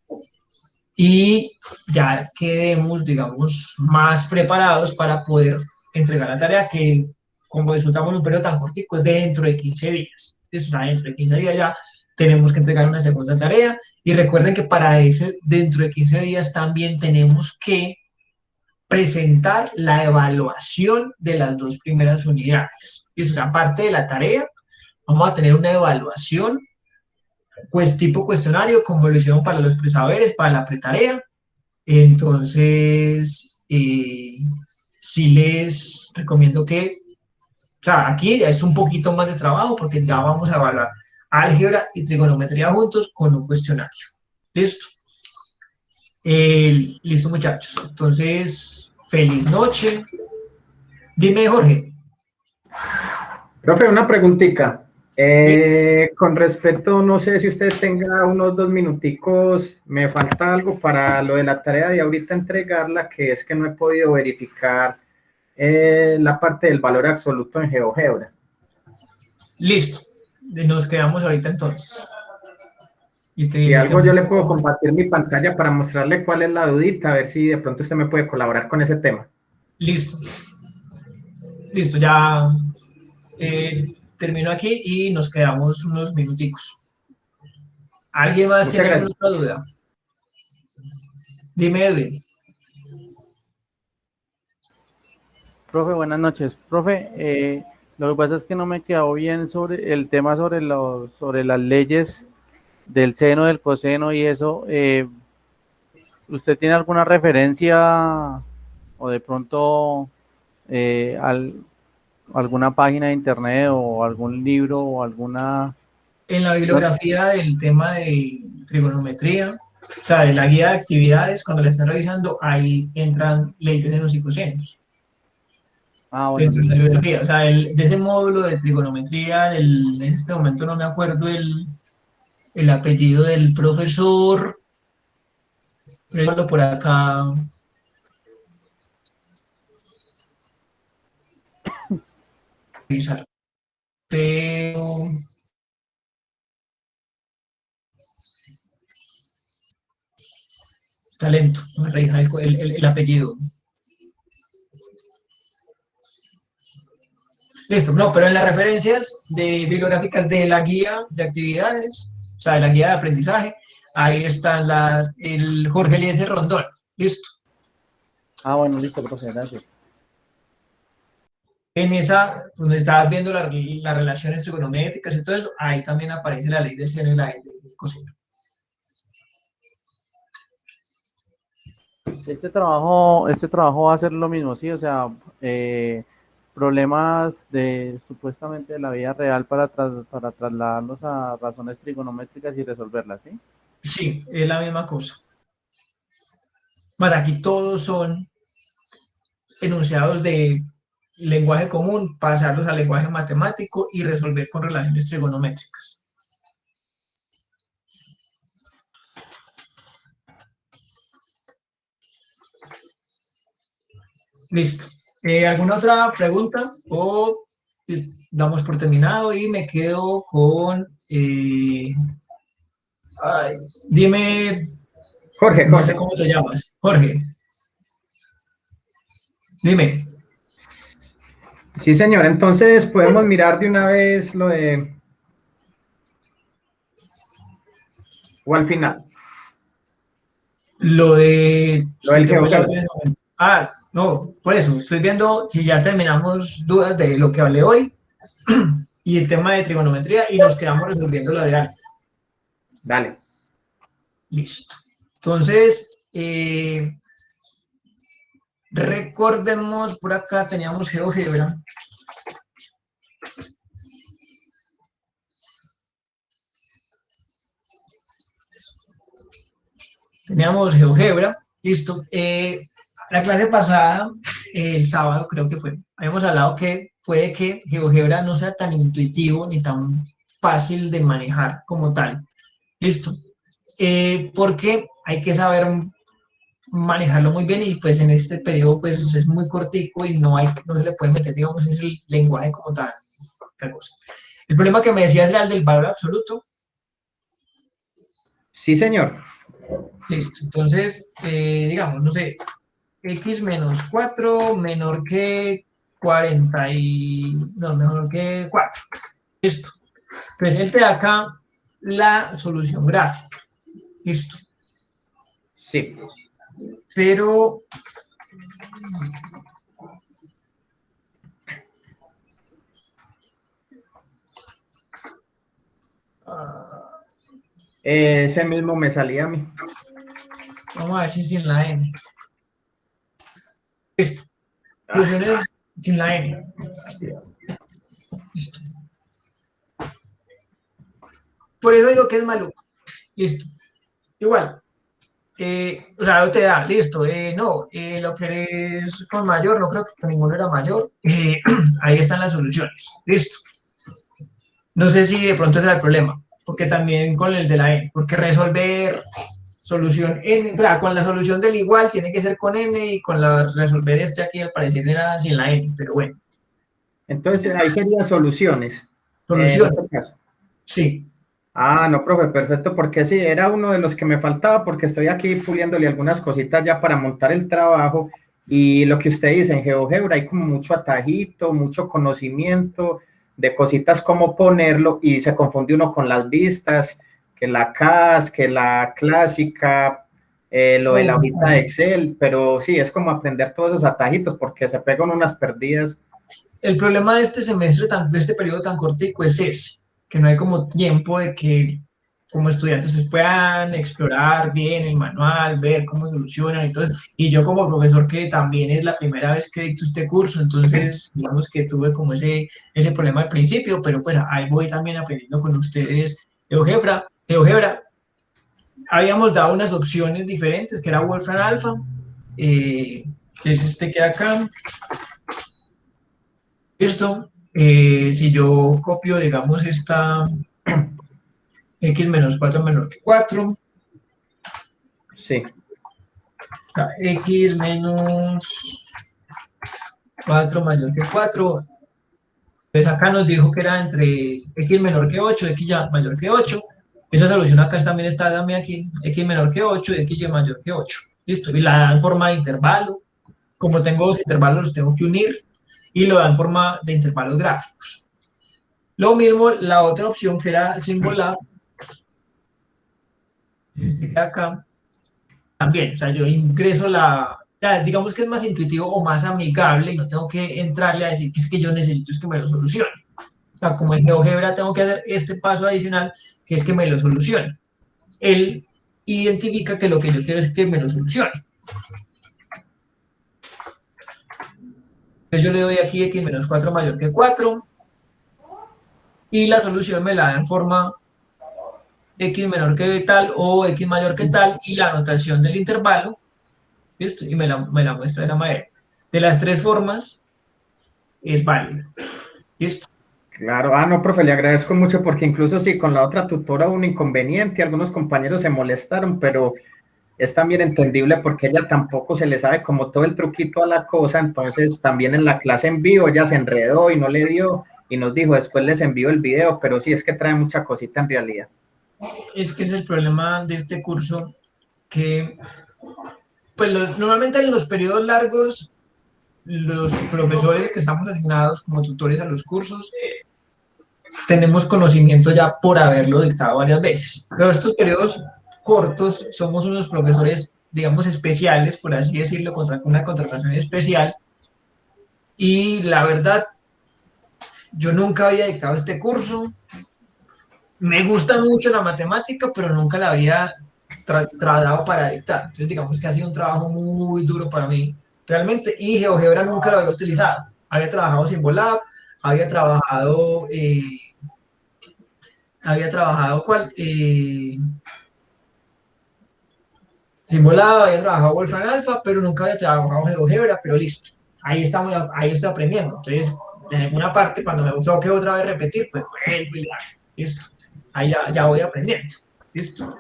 y ya quedemos, digamos, más preparados para poder entregar la tarea que, como disfrutamos en un periodo tan cortico, es dentro de 15 días. Es dentro de 15 días ya tenemos que entregar una segunda tarea y recuerden que para ese, dentro de 15 días también tenemos que presentar la evaluación de las dos primeras unidades. Y eso, o sea, aparte de la tarea, vamos a tener una evaluación, pues tipo cuestionario, como lo hicieron para los presaberes, para la pretarea. Entonces, sí les recomiendo que, o sea, aquí es un poquito más de trabajo porque ya vamos a evaluar álgebra y trigonometría juntos con un cuestionario. ¿Listo? Listo, muchachos. Entonces, feliz noche. Dime, Jorge. Profe, una preguntita. Sí. Con respecto, no sé si usted tenga unos 2 minuticos, me falta algo para lo de la tarea de ahorita entregarla, que es que no he podido verificar la parte del valor absoluto en GeoGebra. Listo. Nos quedamos ahorita entonces. Y Si te algo yo le muestro puedo cómo. compartir mi pantalla para mostrarle cuál es la dudita, a ver si de pronto usted me puede colaborar con ese tema. Listo. Listo, ya eh, termino aquí y nos quedamos unos minuticos. ¿Alguien más Muchas tiene alguna gracias. otra duda? Dime, Edwin. Profe, buenas noches. Profe, lo que pasa es que no me quedó bien sobre el tema sobre las leyes del seno, del coseno y eso. ¿Usted tiene alguna referencia o de pronto eh, al- alguna página de internet o algún libro o alguna... En la No, bibliografía del tema de trigonometría, o sea, de la guía de actividades, cuando la están revisando, ahí entran leyes de senos y cosenos. bueno, Dentro de la listo. bibliografía, o sea, de ese módulo de trigonometría, en este momento no me acuerdo el apellido del profesor, pero por acá, revisar. Pero está lento, no me revisar el apellido. Listo, no, pero en las referencias bibliográficas de la guía de actividades, o sea, de la guía de aprendizaje, ahí están el Jorge Eliezer Rondón. Listo. Bueno, listo, profe, gracias. En esa, donde estabas viendo las relaciones trigonométricas y todo eso, ahí también aparece la ley del seno y la ley del coseno. Este trabajo va a ser lo mismo, sí, o sea, problemas de supuestamente de la vida real para trasladarlos a razones trigonométricas y resolverlas, ¿sí? Sí, es la misma cosa. Más aquí todos son enunciados de lenguaje común, pasarlos al lenguaje matemático y resolver con relaciones trigonométricas. Listo. ¿Alguna otra pregunta? O damos por terminado y me quedo con... ay, dime, Jorge, no sé Jorge. cómo te llamas. Jorge, dime. Sí, señor. Entonces podemos mirar de una vez lo de... o al final. Lo de... Lo Se del te fue la... GeoGebra. no, por eso, estoy viendo si ya terminamos dudas de lo que hablé hoy y el tema de trigonometría y nos quedamos resolviendo lo de álgebra. Dale. Listo. Entonces, recordemos, por acá teníamos GeoGebra. Teníamos GeoGebra, listo. La clase pasada, el sábado creo que fue, habíamos hablado que puede que GeoGebra no sea tan intuitivo ni tan fácil de manejar como tal. Listo. Porque hay que saber manejarlo muy bien y pues en este periodo pues es muy cortico y no se le puede meter, digamos, ese lenguaje como tal cosa. El problema que me decías era el del valor absoluto. Sí, señor. Listo. Entonces, digamos, no sé, x menos 4 menor que 40 y... no, menor que 4. Listo. Entonces, él te da acá la solución gráfica. Listo. Sí. Pero... Ese mismo me salía a mí. vamos a ver si sin la n. Listo. Soluciones sin la n. Listo. Por eso digo que es maluco. Listo. Igual. O sea, te da, listo. No, lo que es con mayor, no creo que con ninguno era mayor. Ahí están las soluciones. Listo. No sé si de pronto ese es el problema. Porque también con el de la n. Porque resolver solución n, claro, con la solución del igual tiene que ser con n y con la resolver este aquí al parecer era sin la n. Pero bueno. Entonces, ahí serían soluciones. En Solución. este caso. Sí. Ah, no, profe, perfecto, porque sí, era uno de los que me faltaba, porque estoy aquí puliéndole algunas cositas ya para montar el trabajo, y lo que usted dice, en GeoGebra hay como mucho atajito, mucho conocimiento de cositas como ponerlo, y se confunde uno con las vistas, que la CAS, que la clásica, lo de la Pues, hojita de Excel, pero sí, es como aprender todos esos atajitos, porque se pegan unas perdidas. el problema de este semestre, de este periodo tan cortico, es ese, que no hay como tiempo de que como estudiantes se puedan explorar bien el manual, ver cómo solucionan y todo. Y yo como profesor que también es la primera vez que dicto este curso, entonces digamos que tuve como ese problema al principio, pero pues ahí voy también aprendiendo con ustedes GeoGebra. GeoGebra, habíamos dado unas opciones diferentes, que era Wolfram Alpha, que es este que acá. Esto, si yo copio, digamos, esta x menos 4 menor que 4, Sí, x menos 4 mayor que 4, pues acá nos dijo que era entre x menor que 8, x ya mayor que 8. Esa solución acá también está también aquí, x menor que 8, x ya mayor que 8. Listo, y la da en forma de intervalo. Como tengo dos intervalos, los tengo que unir y lo da en forma de intervalos gráficos. Lo mismo, la otra opción que era singular, acá también, o sea, yo ingreso digamos que es más intuitivo o más amigable y no tengo que entrarle a decir que es que yo necesito es que me lo solucione. O sea, como en GeoGebra tengo que hacer este paso adicional que es que me lo solucione. Él identifica que lo que yo quiero es que me lo solucione. Entonces yo le doy aquí x menos 4 mayor que 4 y la solución me la da en forma x menor que tal o x mayor que tal y la anotación del intervalo. ¿Listo? Y me la muestra de la manera. De las tres formas, es válido. ¿Listo? claro. Ah, no, profe, le agradezco mucho porque incluso sí, con la otra tutora hubo un inconveniente, algunos compañeros se molestaron, pero es también entendible porque ella tampoco se le sabe como todo el truquito a la cosa, entonces también en la clase en vivo ella se enredó y no le dio y nos dijo, después les envío el video, pero sí es que trae mucha cosita en realidad. Es que es el problema de este curso, que pues normalmente en los periodos largos, los profesores que estamos asignados como tutores a los cursos, tenemos conocimiento ya por haberlo dictado varias veces. Pero estos periodos cortos somos unos profesores, digamos, especiales, por así decirlo, contra una contratación especial. Y la verdad, yo nunca había dictado este curso. Me gusta mucho la matemática, pero nunca la había tratado para dictar. Entonces, digamos que ha sido un trabajo muy duro para mí, realmente. Y GeoGebra nunca lo había utilizado. Había trabajado Symbolab, había trabajado, ¿cuál? Symbolab, había trabajado Wolfram Alpha, pero nunca había trabajado GeoGebra, pero listo. Ahí estoy aprendiendo. Entonces, en alguna parte, cuando me toque otra vez repetir, pues vuelvo y listo. Ahí ya voy aprendiendo. Listo.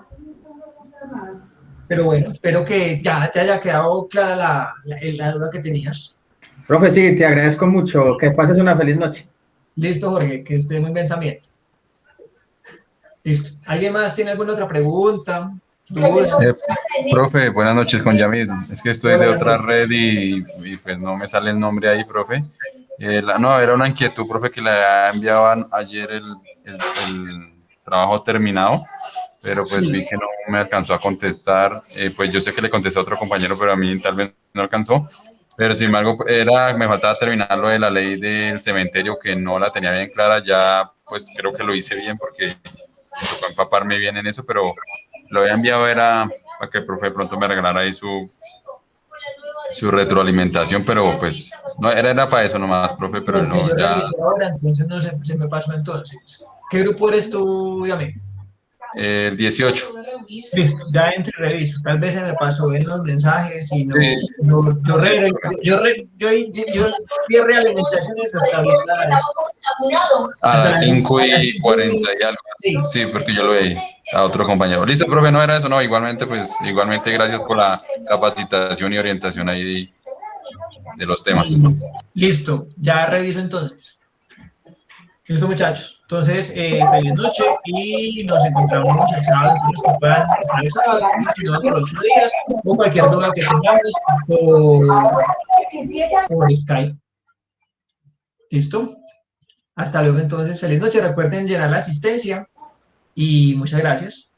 Pero bueno, espero que ya te haya quedado clara la duda que tenías. Profe, sí, te agradezco mucho, que pases una feliz noche. Listo, Jorge, que esté muy bien también. Listo. ¿Alguien más tiene alguna otra pregunta? Luz, Profe, buenas noches con Yamil. Es que estoy de otra red y, pues no me sale el nombre ahí, profe. No, era una inquietud, profe, que le enviaban ayer el trabajo terminado, pero pues vi sí, que no me alcanzó a contestar. Pues yo sé que le contesté a otro compañero, pero a mí tal vez no alcanzó. Pero sin embargo, me faltaba terminar lo de la ley del cementerio, que no la tenía bien clara. Ya pues creo que lo hice bien porque me tocó empaparme bien en eso, pero lo había enviado era para que el profe de pronto me regalara ahí su retroalimentación, pero pues no era para eso nomás, profe, pero porque no, yo ya reviso ahora, entonces no sé, se me pasó entonces. ¿Qué grupo eres tú, Yamil? el 18. Listo, ya entro y reviso. Tal vez se me pasó en los mensajes y Sí, no. Yo, sí, profe. yo di realimentaciones hasta ahorita, A hasta las las 5 y 40 5 y algo. sí. Sí, porque yo lo veí a otro compañero. Listo, profe, no era eso, no. Igualmente, pues, igualmente gracias por la capacitación y orientación ahí de los temas. Y listo, ya reviso entonces. Listo, muchachos. Entonces, feliz noche y nos encontramos el sábado, entonces que puedan estar el sábado y si no, dentro de 8 días o cualquier duda que tengamos por Skype. ¿Listo? Hasta luego, entonces, feliz noche. Recuerden llenar la asistencia y muchas gracias.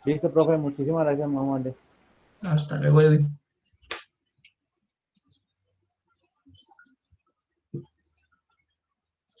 Listo, profe, muchísimas gracias, mamá. Hasta luego, Edwin.